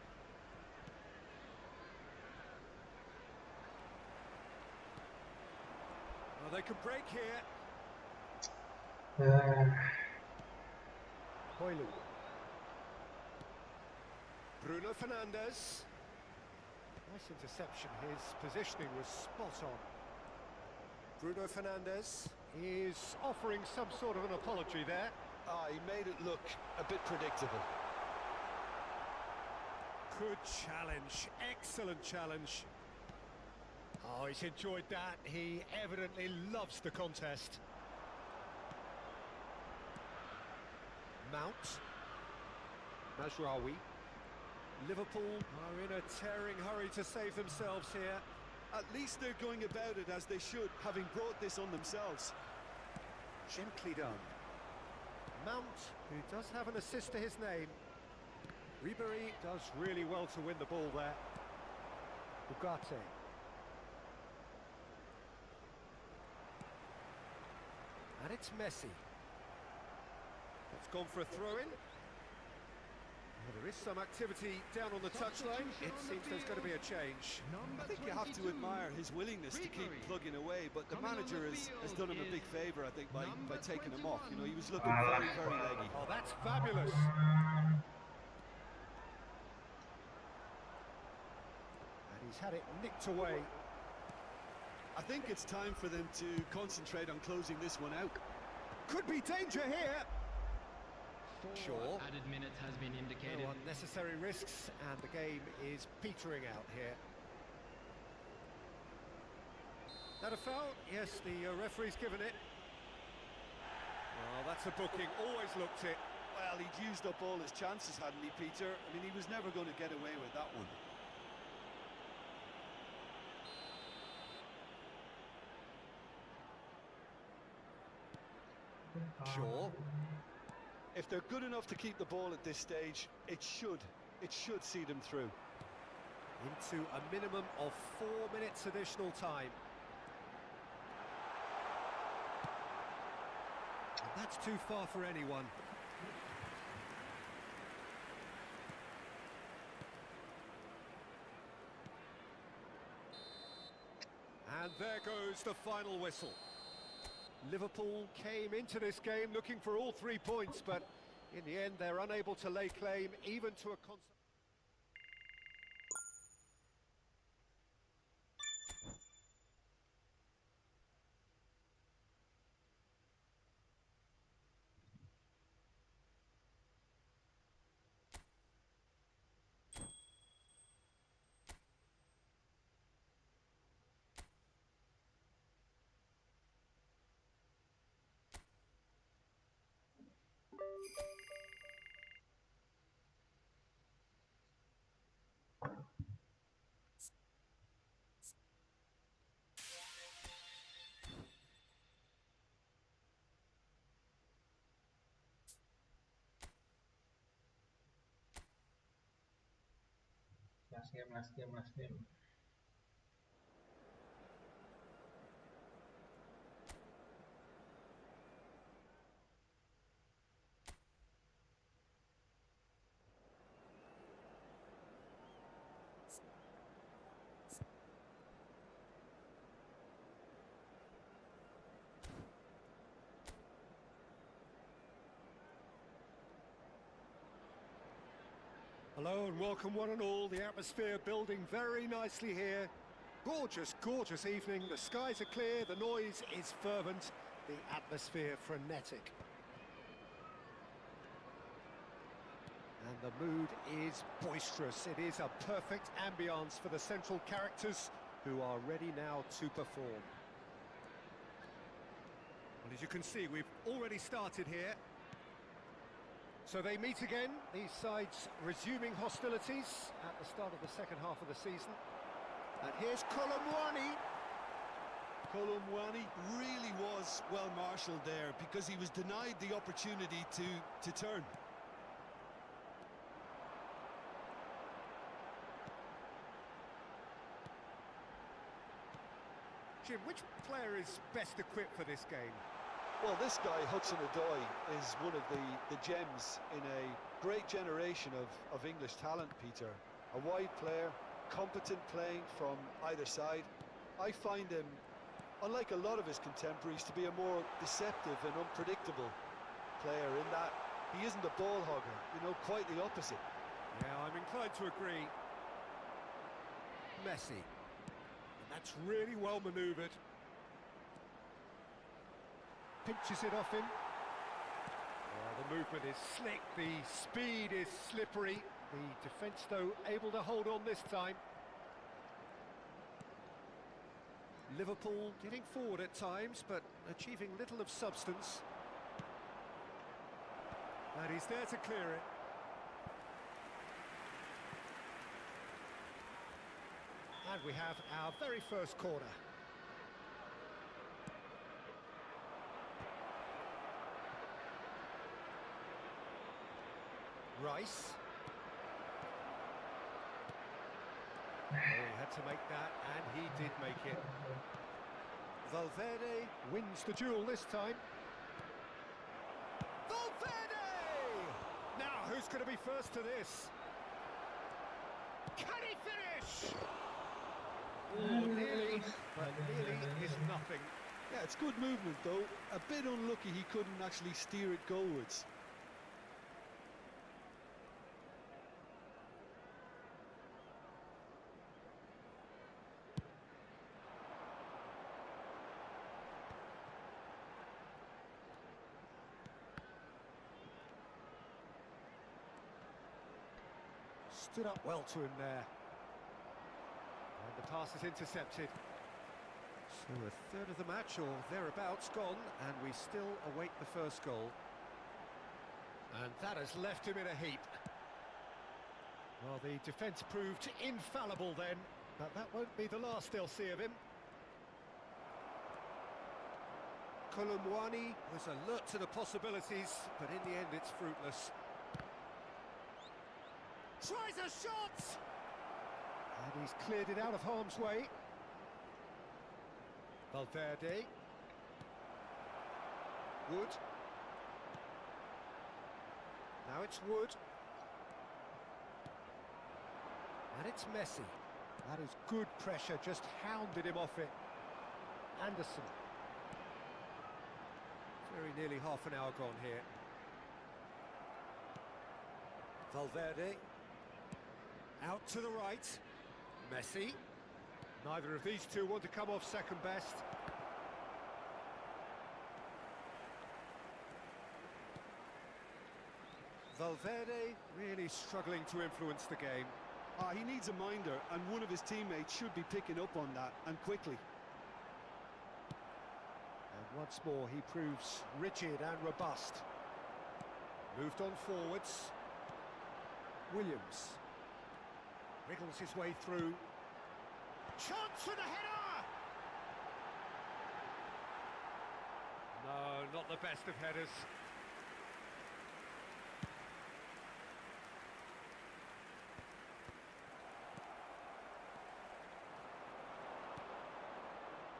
Speaker 1: Well, they could break here. Højlund. Bruno Fernandes. Nice interception. His positioning was spot on. Bruno Fernandes is offering some sort of an apology there.
Speaker 2: Ah, he made it look a bit predictable.
Speaker 1: Good challenge. Excellent challenge. Oh, he's enjoyed that. He evidently loves the contest. Mount. Mazraoui. Liverpool are in a tearing hurry to save themselves here.
Speaker 2: At least they're going about it as they should, having brought this on themselves.
Speaker 1: Gently done. Mount, who does have an assist to his name. Ribery does really well to win the ball there. Ugarte. And it's Messi. It's gone for a throw-in. Well, there is some activity down on the touchline. It seems there's going to be a change.
Speaker 2: I think you have to admire his willingness to keep plugging away, but the manager has done him a big favour, I think, by taking him off. You know, he was looking very, very leggy.
Speaker 1: Oh, that's fabulous. And he's had it nicked away.
Speaker 2: I think it's time for them to concentrate on closing this one out.
Speaker 1: Could be danger here.
Speaker 3: Sure. Added minutes has been indicated.
Speaker 1: No unnecessary risks, and the game is petering out here. That a foul? Yes, the referee's given it. Oh, that's a booking. Always looked it.
Speaker 2: Well, he'd used up all his chances, hadn't he, Peter? I mean, he was never going to get away with that one.
Speaker 1: Sure.
Speaker 2: If they're good enough to keep the ball at this stage, it should see them through.
Speaker 1: Into a minimum of 4 minutes additional time. And that's too far for anyone. And there goes the final whistle. Liverpool came into this game looking for all 3 points, but in the end they're unable to lay claim even to a
Speaker 4: Last game.
Speaker 1: Hello and welcome one and all. The atmosphere building very nicely here. Gorgeous, gorgeous evening. The skies are clear, the noise is fervent, the atmosphere frenetic. And the mood is boisterous. It is a perfect ambience for the central characters who are ready now to perform. Well, as you can see, we've already started here. So they meet again, these sides resuming hostilities at the start of the second half of the season. And here's Colomwani.
Speaker 2: Colomwani really was well marshalled there because he was denied the opportunity to turn.
Speaker 1: Jim, which player is best equipped for this game?
Speaker 2: Well, this guy, Hudson-Odoi, is one of the gems in a great generation of English talent, Peter. A wide player, competent playing from either side. I find him, unlike a lot of his contemporaries, to be a more deceptive and unpredictable player in that he isn't a ball hogger, you know, quite the opposite.
Speaker 1: Yeah, I'm inclined to agree. Messi. And that's really well manoeuvred. Pinches it off him. Oh, the movement is slick, the speed is slippery. The defence, though, able to hold on this time. Liverpool getting forward at times, but achieving little of substance. And he's there to clear it. And we have our very first corner. Rice. Oh, he had to make that, and he did make it. Valverde wins the duel this time. Valverde! Now, who's going to be first to this? Can he finish? Oh, nearly, but nearly is nothing.
Speaker 2: Yeah, it's good movement, though. A bit unlucky he couldn't actually steer it goalwards.
Speaker 1: Stood up well to him there. And the pass is intercepted. So a third of the match, or thereabouts, gone, and we still await the first goal. And that has left him in a heap. Well, the defence proved infallible then, but that won't be the last they'll see of him. Colomwani was alert to the possibilities, but in the end it's fruitless. Tries a shot! And he's cleared it out of harm's way. Valverde. Wood. Now it's Wood. And it's Messi. That is good pressure, just hounded him off it. Anderson. Very nearly half an hour gone here. Valverde. Out to the right. Messi. Neither of these two want to come off second best. Valverde really struggling to influence the game.
Speaker 2: He needs a minder, and one of his teammates should be picking up on that, and quickly.
Speaker 1: And once more he proves rigid and robust. Moved on forwards. Williams. Wriggles his way through. Chance for the header! No, not the best of headers.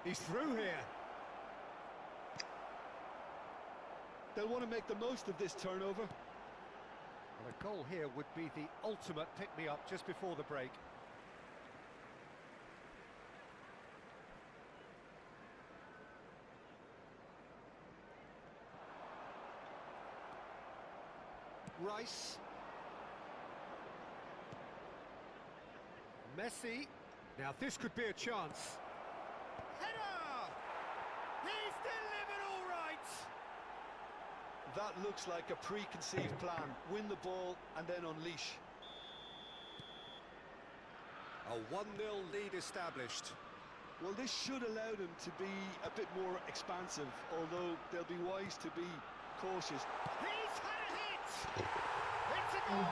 Speaker 1: He's through here.
Speaker 2: They'll want to make the most of this turnover.
Speaker 1: Well, a goal here would be the ultimate pick-me-up just before the break. Rice. Messi. Now this could be a chance. Header! He's delivered all right!
Speaker 2: That looks like a preconceived plan. Win the ball and then unleash.
Speaker 1: A 1-0 lead established.
Speaker 2: Well, this should allow them to be a bit more expansive, although they'll be wise to be cautious.
Speaker 1: He's had a hit! It's a goal!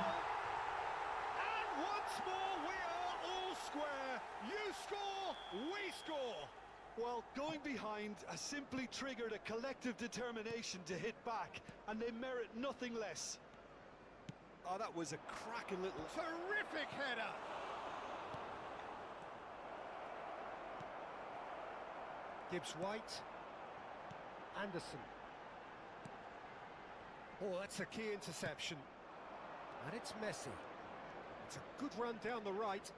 Speaker 1: And once more we are all square. You score, we score!
Speaker 2: Well, going behind has simply triggered a collective determination to hit back, and they merit nothing less. Oh, that was a cracking little...
Speaker 1: Terrific header! Gibbs White. Anderson. Oh, that's a key interception. And it's Messi. It's a good run down the right.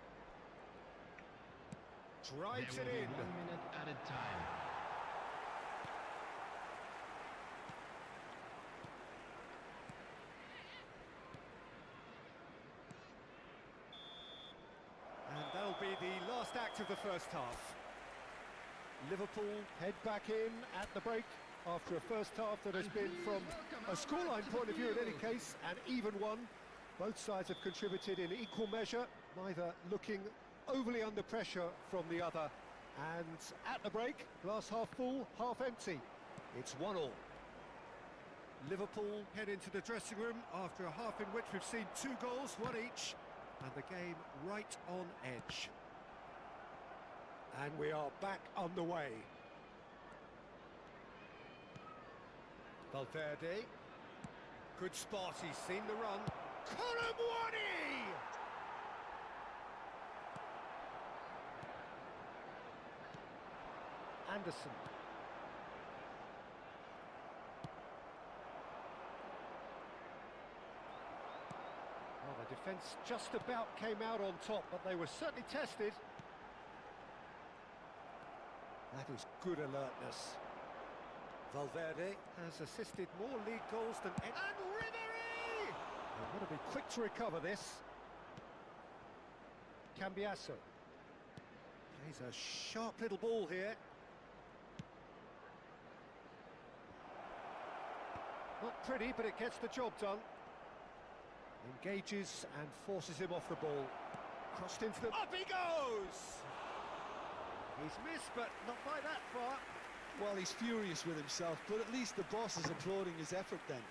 Speaker 1: Drives
Speaker 3: There
Speaker 1: it
Speaker 3: will be
Speaker 1: in.
Speaker 3: 1 minute added time.
Speaker 1: And that'll be the last act of the first half. Liverpool head back in at the break after a first half that has been, from a scoreline point of view in any case, an even one. Both sides have contributed in equal measure, neither looking overly under pressure from the other. And at the break, glass half full, half empty. It's 1-1. Liverpool head into the dressing room after a half in which we've seen 2 goals, 1 each, and the game right on edge. And we are back underway. Valverde. Good spot, he's seen the run. Colomwani! Anderson. Well, the defence just about came out on top, but they were certainly tested. That is good alertness. Valverde has assisted more league goals than... And Ribery! They want to be quick to recover this. Cambiasso. Plays a sharp little ball here. Not pretty, but it gets the job done. Engages and forces him off the ball. Crossed into the... Up he goes! He's missed, but not by that far.
Speaker 2: Well, he's furious with himself, but at least the boss is applauding his effort then.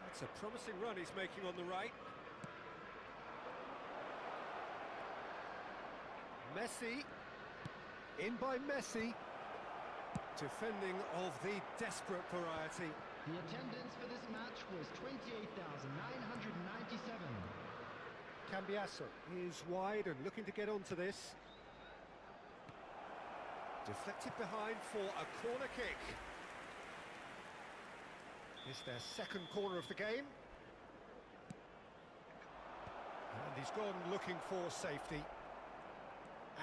Speaker 1: That's a promising run he's making on the right. Messi. In by Messi. Defending of the desperate variety.
Speaker 3: The attendance for this match was 28,997.
Speaker 1: Cambiasso is wide and looking to get onto this. Deflected behind for a corner kick. It's their second corner of the game. And he's gone looking for safety.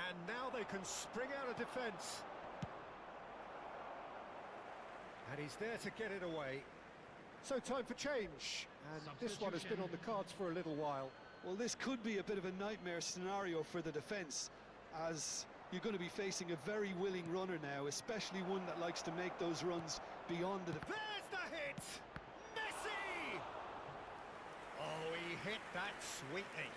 Speaker 1: And now they can spring out of defence. And he's there to get it away. So time for change. And this one has been on the cards for a little while.
Speaker 2: Well, this could be a bit of a nightmare scenario for the defence, as you're going to be facing a very willing runner now, especially one that likes to make those runs beyond the...
Speaker 1: There's the hit! Messi! Oh, he hit that sweetly.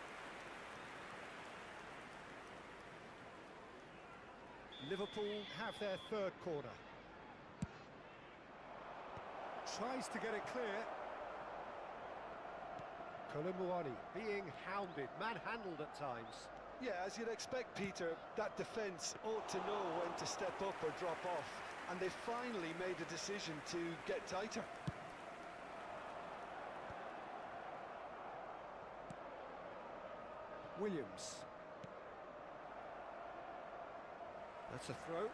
Speaker 1: Liverpool have their third corner. Tries to get it clear. Colomwani being hounded, manhandled at times.
Speaker 2: Yeah, as you'd expect, Peter, that defence ought to know when to step up or drop off, and they finally made the decision to get tighter.
Speaker 1: Williams. That's a throw.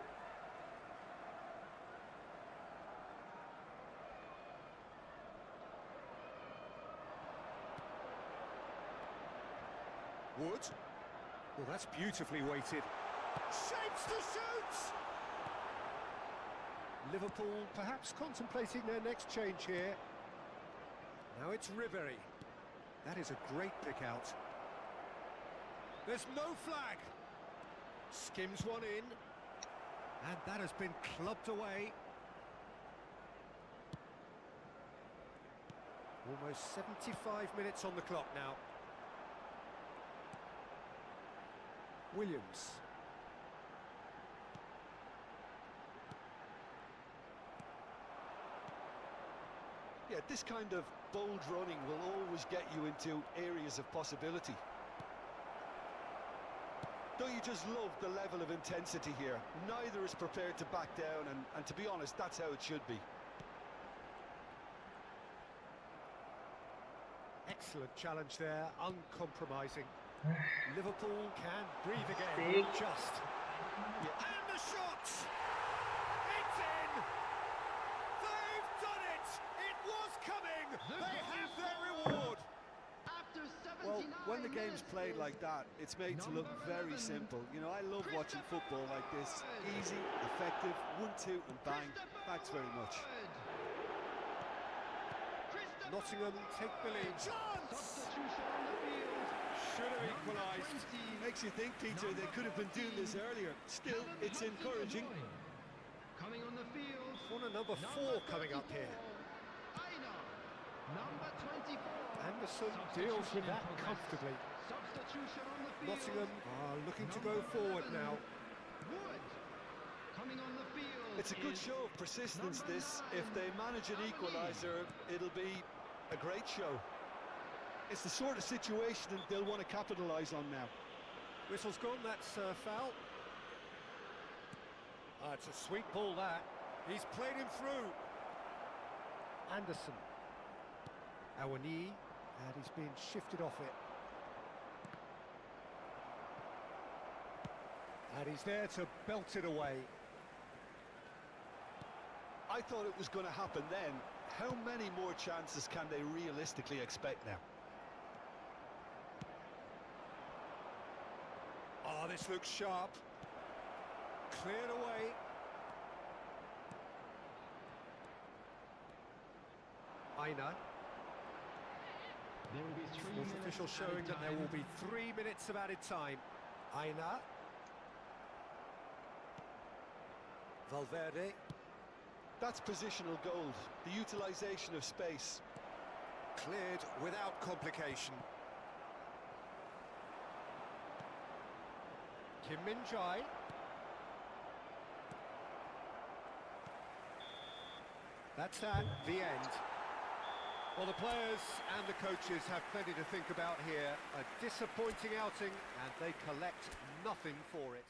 Speaker 1: Wood. Well, that's beautifully weighted. Shapes to shoot! Liverpool perhaps contemplating their next change here. Now it's Ribery. That is a great pick out. There's no flag. Skims one in. And that has been clubbed away. Almost 75 minutes on the clock now. Williams.
Speaker 2: Yeah, this kind of bold running will always get you into areas of possibility. Don't you just love the level of intensity here? Neither is prepared to back down, and to be honest, that's how it should be.
Speaker 1: Excellent challenge there, uncompromising. Liverpool can breathe again, just. Yeah. And the shot! It's in! They've done it! It was coming! They have their reward!
Speaker 3: After 79
Speaker 2: Well, when the game's
Speaker 3: minutes
Speaker 2: played
Speaker 3: is
Speaker 2: like that, it's made to look very simple. You know, I love watching football like this. Easy, effective, 1-2 and bang. Thanks very much.
Speaker 1: Nottingham take the lead. Chance!
Speaker 3: Substitution on the field.
Speaker 1: Should have equalised.
Speaker 2: Makes you think, Peter, they could have been doing this earlier. Still, it's encouraging.
Speaker 3: Coming on the field.
Speaker 1: Corner number 4 coming up here.
Speaker 3: Aina, number 24.
Speaker 1: Anderson deals with that comfortably.
Speaker 3: Substitution on the field.
Speaker 1: Nottingham are looking to go forward now.
Speaker 3: Wood. Coming on the field.
Speaker 2: It's a good
Speaker 3: is
Speaker 2: show of persistence,
Speaker 3: number
Speaker 2: this.
Speaker 3: 9.
Speaker 2: If they manage an equaliser, it'll be a great show. It's the sort of situation that they'll want to capitalise on now.
Speaker 1: Whistle's gone, that's foul. It's a sweet ball, that. He's played him through. Anderson. Awani, and he's been shifted off it. And he's there to belt it away.
Speaker 2: I thought it was going to happen then. How many more chances can they realistically expect now?
Speaker 1: Oh, this looks sharp. Cleared away. Aina.
Speaker 3: There will be 3
Speaker 1: Fourth
Speaker 3: minutes
Speaker 1: official showing
Speaker 3: added
Speaker 1: that there
Speaker 3: time.
Speaker 1: will be 3 minutes of added time. Aina. Valverde.
Speaker 2: That's positional gold, the utilisation of space.
Speaker 1: Cleared without complication. Kim Min-jae. That's that, the end. Well, the players and the coaches have plenty to think about here. A disappointing outing, and they collect nothing for it.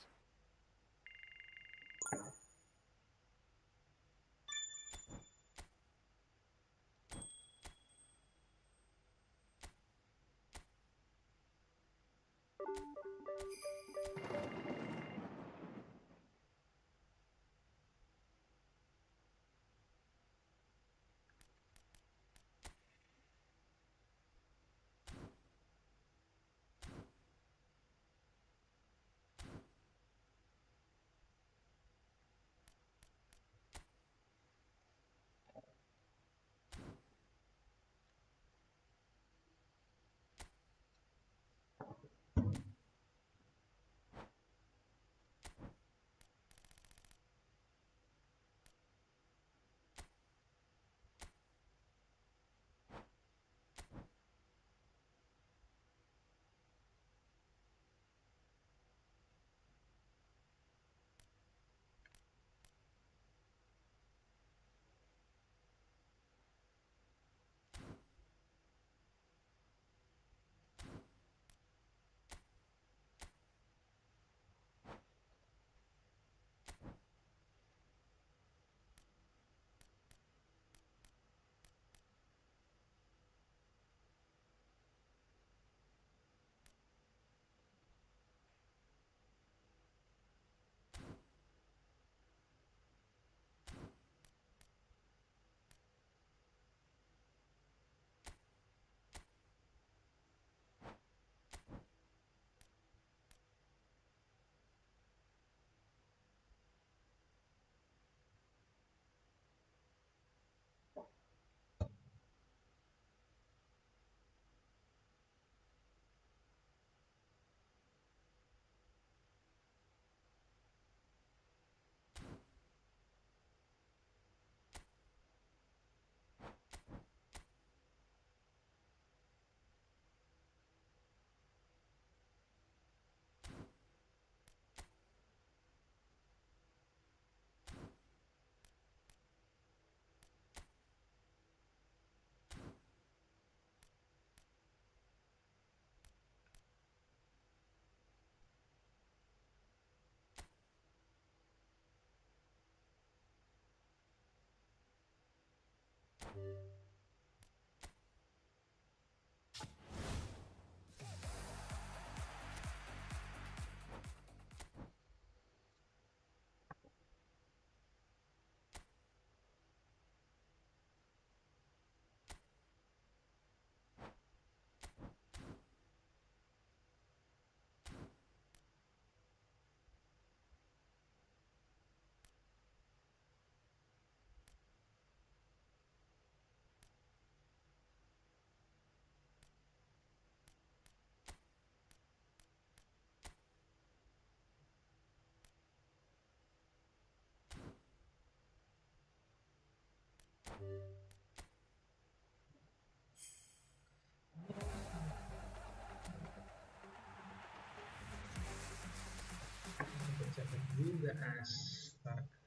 Speaker 4: Cepat juga astaga.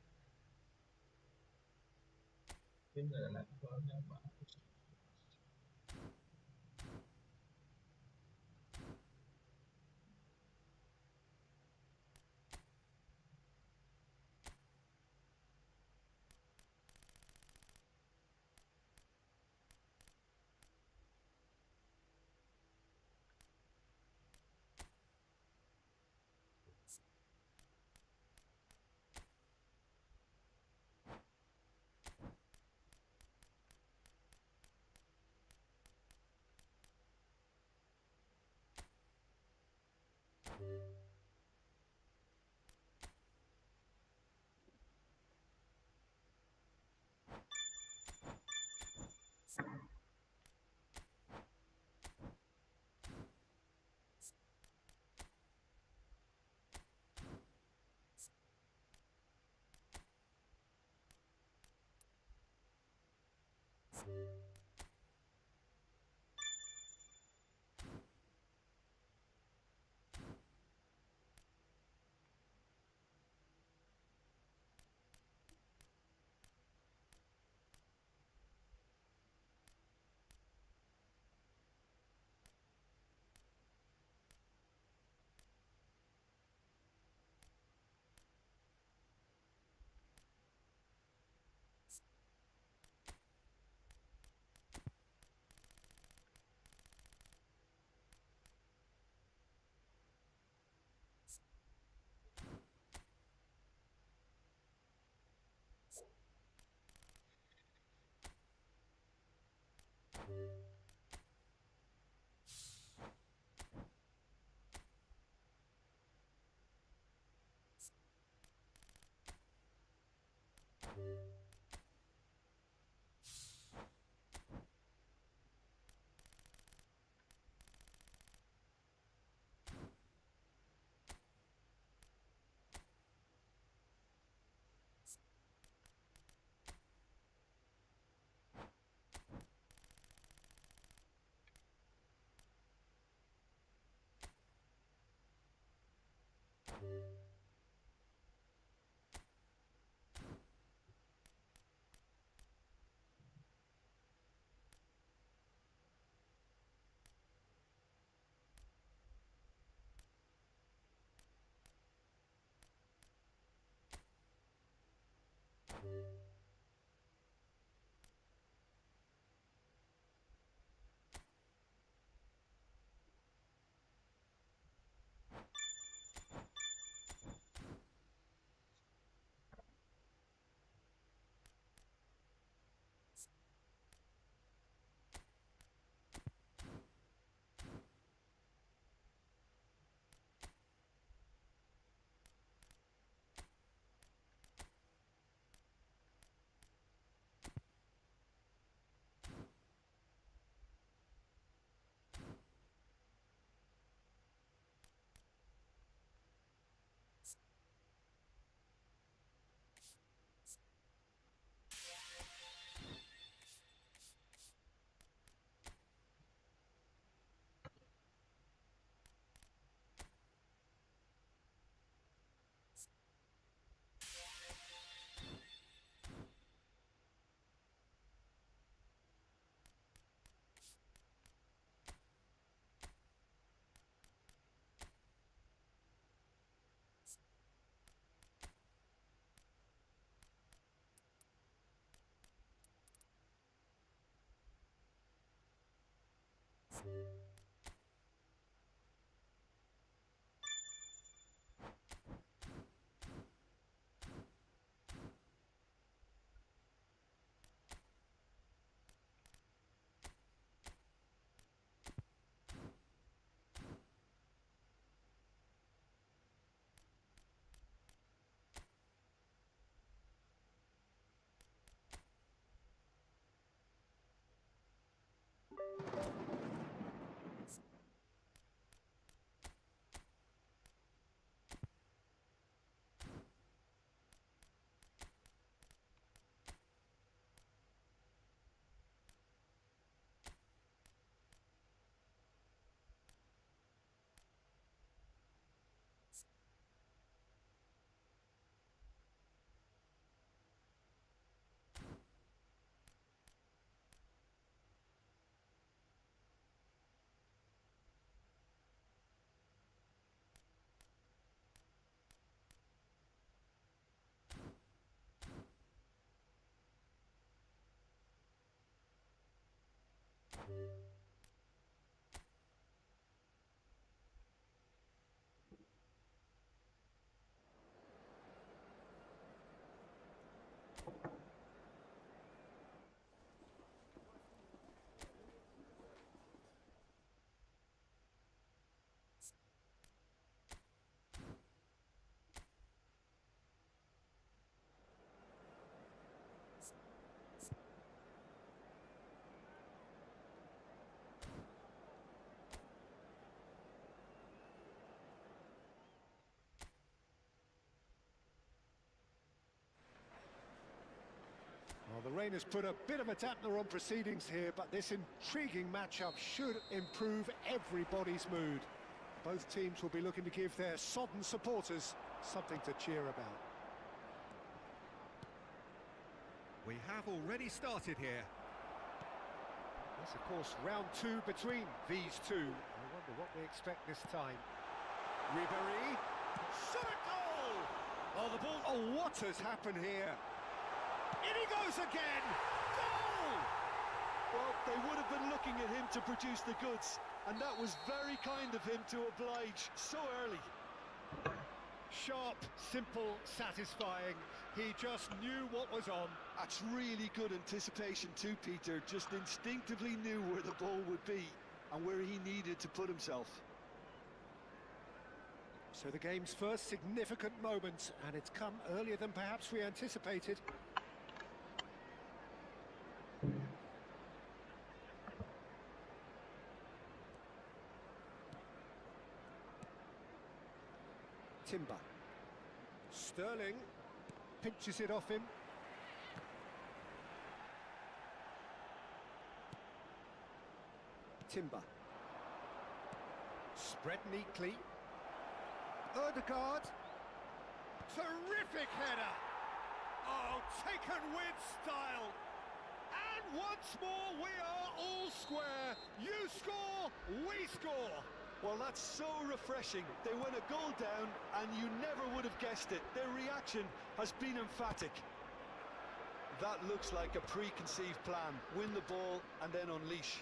Speaker 4: Ini nggak ada levelnya bagus.
Speaker 1: Well, the rain has put a bit of a dampener on proceedings here, but this intriguing matchup should improve everybody's mood. Both teams will be looking to give their sodden supporters something to cheer about. We have already started here. It's, of course, round two between these two. I wonder what we expect this time. Ribéry, shot a goal! Oh, the ball... Oh, what has happened here? In he goes again! Goal!
Speaker 2: Well, they would have been looking at him to produce the goods, and that was very kind of him to oblige so early.
Speaker 1: Sharp, simple, satisfying. He just knew what was on.
Speaker 2: That's really good anticipation too, Peter. Just instinctively knew where the ball would be and where he needed to put himself.
Speaker 1: So the game's first significant moment, and it's come earlier than perhaps we anticipated. Timber. Sterling pinches it off him. Timber. Spread neatly. Ødegaard. Terrific header. Oh, taken with style. And once more we are all square. You score, we score.
Speaker 2: Well, that's so refreshing. They went a goal down and you never would have guessed it. Their reaction has been emphatic. That looks like a preconceived plan. Win the ball and then unleash.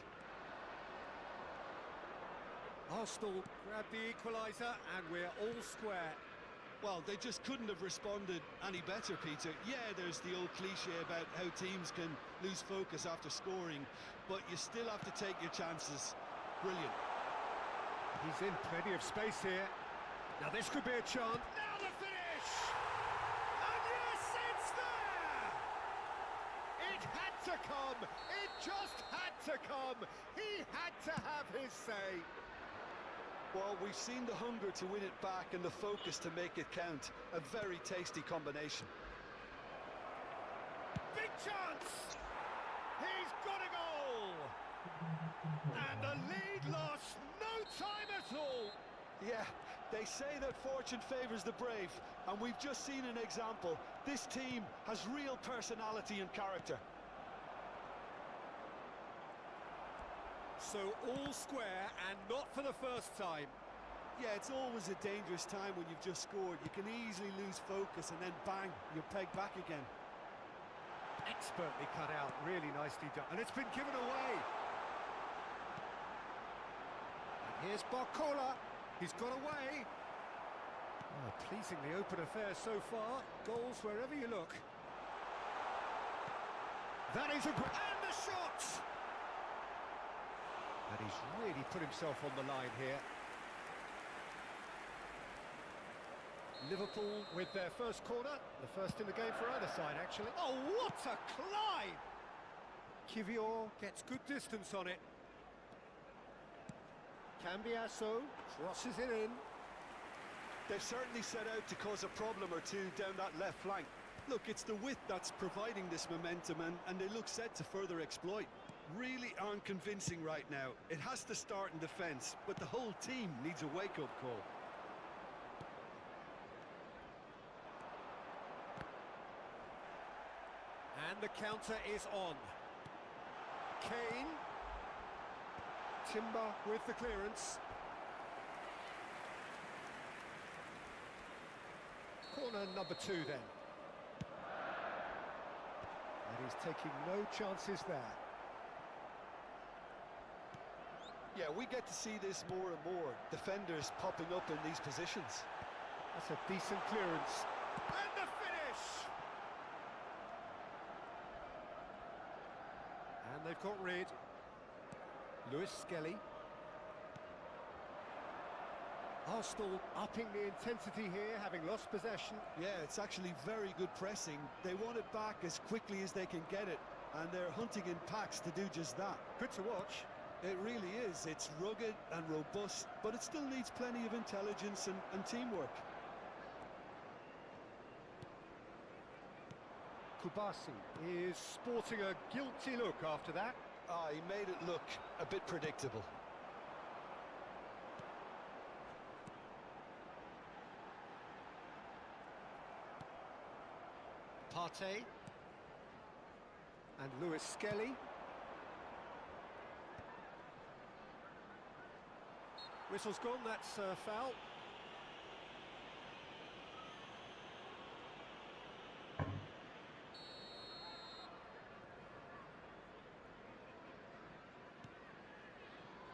Speaker 1: Arsenal grab the equaliser and we're all square.
Speaker 2: Well, they just couldn't have responded any better, Peter. Yeah, there's the old cliche about how teams can lose focus after scoring, but you still have to take your chances. Brilliant.
Speaker 1: He's in plenty of space here. Now this could be a chance. Now the finish! And yes, it's there! It had to come. It just had to come. He had to have his say.
Speaker 2: Well, we've seen the hunger to win it back and the focus to make it count. A very tasty combination.
Speaker 1: Big chance! He's got a goal! And the lead lost no time at all!
Speaker 2: Yeah, they say that fortune favours the brave, and we've just seen an example. This team has real personality and character.
Speaker 1: So all square, and not for the first time.
Speaker 2: Yeah, it's always a dangerous time when you've just scored. You can easily lose focus and then bang, you're pegged back again.
Speaker 1: Expertly cut out, really nicely done. And it's been given away. Here's Barcola. He's got away. Oh, pleasingly open affair so far. Goals wherever you look. That is a... And the shot! And he's really put himself on the line here. Liverpool with their first corner. The first in the game for either side, actually. Oh, what a climb! Kivior gets good distance on it. Cambiasso crosses it in.
Speaker 2: They've certainly set out to cause a problem or two down that left flank. Look, it's the width that's providing this momentum, and they look set to further exploit. Really aren't convincing right now. It has to start in defence, but the whole team needs a wake-up call.
Speaker 1: And the counter is on. Kane. Timber with the clearance. Corner number 2 then. And he's taking no chances there.
Speaker 2: Yeah, we get to see this more and more. Defenders popping up in these positions.
Speaker 1: That's a decent clearance. And the finish! And they've got rid. Lewis Skelly. Arsenal upping the intensity here, having lost possession.
Speaker 2: Yeah, it's actually very good pressing. They want it back as quickly as they can get it, and they're hunting in packs to do just that.
Speaker 1: Good to watch.
Speaker 2: It really is. It's rugged and robust, but it still needs plenty of intelligence and teamwork.
Speaker 1: Kubasi is sporting a guilty look after that.
Speaker 2: Ah, he made it look a bit predictable.
Speaker 1: Partey. And Lewis Skelly. Whistle's gone, that's a foul.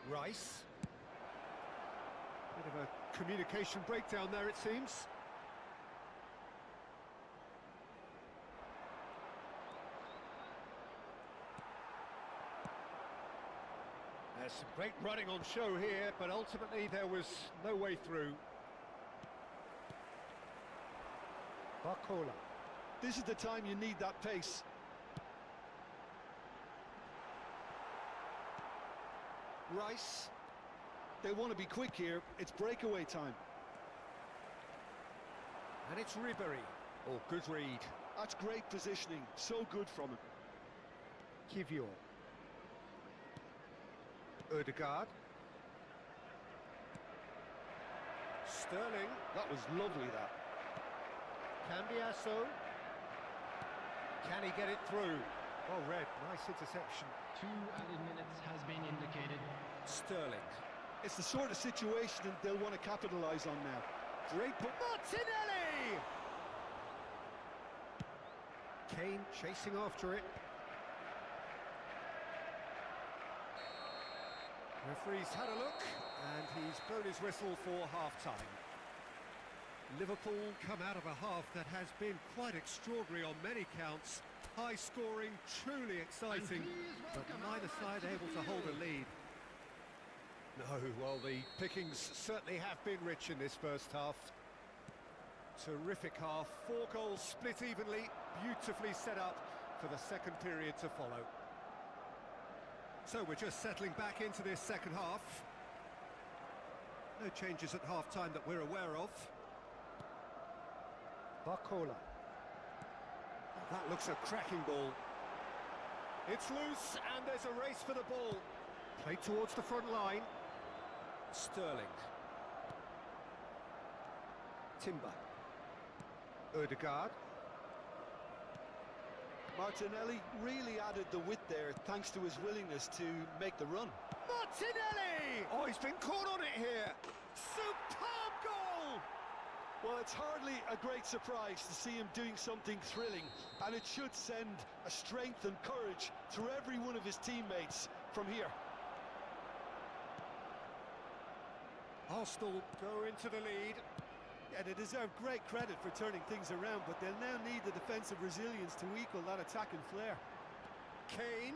Speaker 1: Rice. Bit of a communication breakdown there, it seems. There's some great running on show here, but ultimately there was no way through. Barcola.
Speaker 2: This is the time you need that pace.
Speaker 1: Rice.
Speaker 2: They want to be quick here. It's breakaway time.
Speaker 1: And it's Ribery. Oh, good read.
Speaker 2: That's great positioning. So good from him.
Speaker 1: Kivior. Odegaard. Sterling.
Speaker 2: That was lovely, that.
Speaker 1: Cambiasso. Can he get it through? Well read. Nice interception.
Speaker 3: 2 added minutes has been indicated.
Speaker 1: Sterling.
Speaker 2: It's the sort of situation they'll want to capitalise on now.
Speaker 1: Great ball. Martinelli! Kane chasing after it. Referee's had a look, and he's blown his whistle for half-time. Liverpool come out of a half that has been quite extraordinary on many counts. High-scoring, truly exciting, but neither side able to hold a lead. No, well, the pickings certainly have been rich in this first half. Terrific half, 4 goals split evenly, beautifully set up for the second period to follow. So we're just settling back into this second half. No changes at half-time that we're aware of. Barcola. That looks a cracking ball. It's loose, and there's a race for the ball. Played towards the front line. Sterling. Timber. Odegaard.
Speaker 2: Martinelli really added the width there thanks to his willingness to make the run.
Speaker 1: Martinelli! Oh, he's been caught on it here. Superb goal!
Speaker 2: Well, it's hardly a great surprise to see him doing something thrilling, and it should send a strength and courage through every one of his teammates from here.
Speaker 1: Arsenal go into the lead.
Speaker 2: Yeah, they deserve great credit for turning things around, but they'll now need the defensive resilience to equal that attacking flair.
Speaker 1: Kane.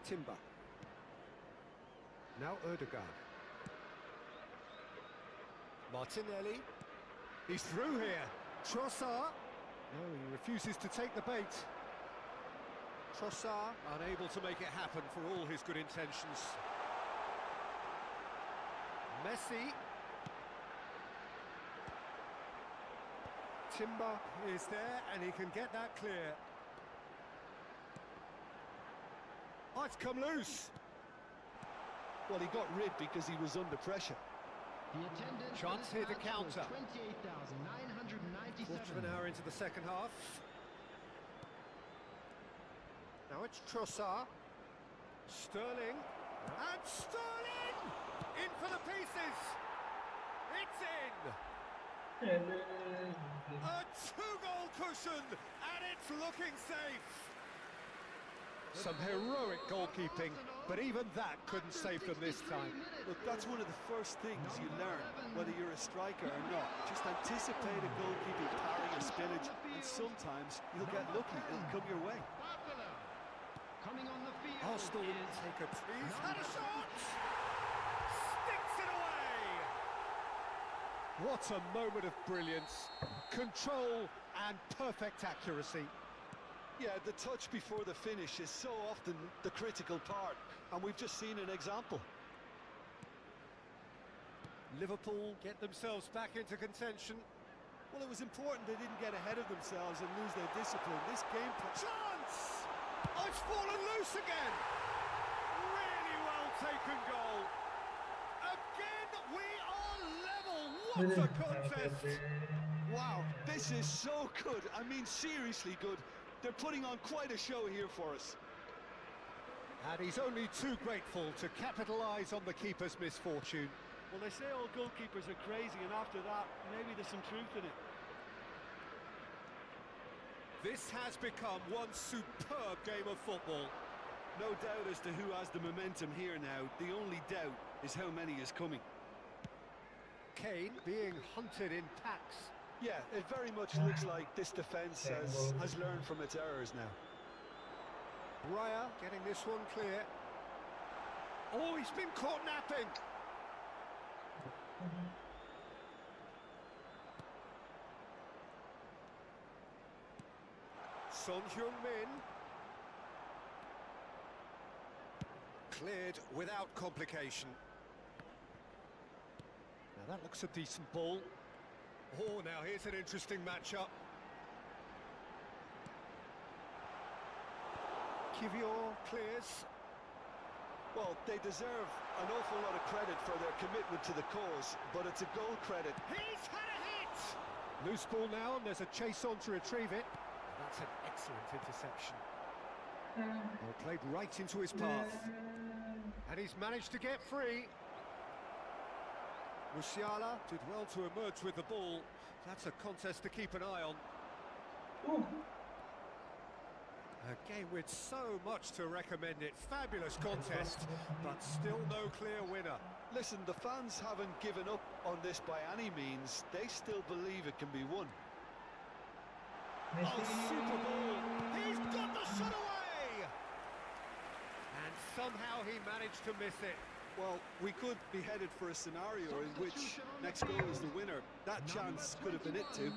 Speaker 1: Timber. Now Odegaard. Martinelli. He's through here. Trossard. No, he refuses to take the bait. Trossard unable to make it happen for all his good intentions. Messi. Timber is there and he can get that clear. Oh, it's come loose.
Speaker 2: Well, he got rid because he was under pressure.
Speaker 3: The attendance
Speaker 1: Chance here to counter.
Speaker 3: 28,997.
Speaker 1: Quarter of an hour into the second half. Now it's Trossard. Sterling. And Sterling! In for the pieces! It's in! A two-goal cushion, and it's looking safe! Some heroic goalkeeping, but even that couldn't save them this time.
Speaker 2: Look, that's one of the first things you learn, whether you're a striker or not. Just anticipate a goalkeeping parry or spillage, and sometimes you'll get lucky, it'll come your way.
Speaker 3: Coming on the field
Speaker 1: Arsenal
Speaker 3: is
Speaker 1: take a... He's had a shot! Sticks it away! What a moment of brilliance. Control and perfect accuracy.
Speaker 2: Yeah, the touch before the finish is so often the critical part, and we've just seen an example.
Speaker 1: Liverpool get themselves back into contention.
Speaker 2: Well, it was important they didn't get ahead of themselves and lose their discipline. This game...
Speaker 1: Chance! Oh, it's fallen loose again! Really well taken goal. Again, we are level. What a contest!
Speaker 2: Wow, this is so good. I mean, seriously good. They're putting on quite a show here for us.
Speaker 1: And he's only too grateful to capitalise on the keeper's misfortune.
Speaker 2: Well, they say all goalkeepers are crazy, and after that, maybe there's some truth in it.
Speaker 1: This has become one superb game of football.
Speaker 2: No doubt as to who has the momentum here now. The only doubt is how many is coming.
Speaker 1: Kane being hunted in packs.
Speaker 2: Yeah, it very much looks like this defence has learned from its errors now.
Speaker 1: Raya getting this one clear. Oh, he's been caught napping. Son Heung-min. Cleared without complication. Now that looks a decent ball. Oh, now here's an interesting matchup. Kivior clears.
Speaker 2: Well, they deserve an awful lot of credit for their commitment to the cause, but it's a goal credit.
Speaker 1: He's had a hit! Loose ball now, and there's a chase on to retrieve it. That's an excellent interception. Well, played right into his path. And he's managed to get free. Musiala did well to emerge with the ball. That's a contest to keep an eye on. A game with so much to recommend it. Fabulous contest, but still no clear winner.
Speaker 2: Listen, the fans haven't given up on this by any means. They still believe it can be won.
Speaker 1: Oh, super ball! He's got the shot away! And somehow he managed to miss it.
Speaker 2: Well, we could be headed for a scenario in which next goal is the winner. That chance could have been it too.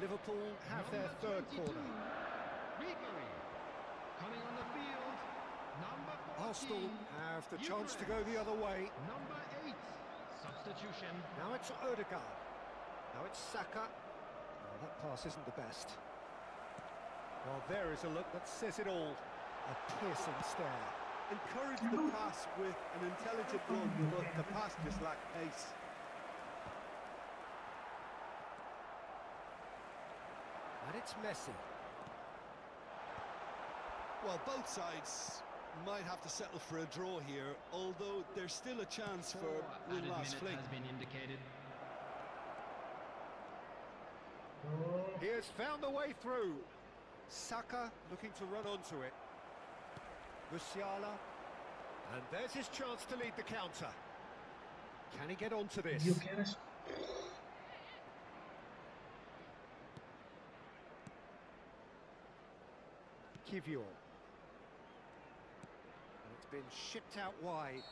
Speaker 1: Liverpool have their third corner.
Speaker 3: Coming on the field, number 14.
Speaker 1: Arsenal have the chance to go the other way.
Speaker 3: Number 8, substitution.
Speaker 1: Now it's Odegaard. Now it's Saka. Oh, that pass isn't the best. Well, there is a look that says it all. A piercing stare.
Speaker 2: Encourage the pass with an intelligent run, but the pass just lacked pace.
Speaker 1: And it's Messi.
Speaker 2: Well, both sides might have to settle for a draw here, although there's still a chance for one last fling.
Speaker 3: Has been indicated.
Speaker 1: He has found a way through. Saka looking to run onto it. Musiala. And there's his chance to lead the counter. Can he get onto this?
Speaker 4: You quieres.
Speaker 1: Kivior. And it's been shipped out wide.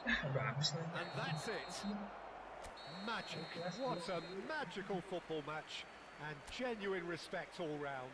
Speaker 4: Udah habis lagi.
Speaker 1: And that's it. Magic. What a magical football match. And genuine respect all round.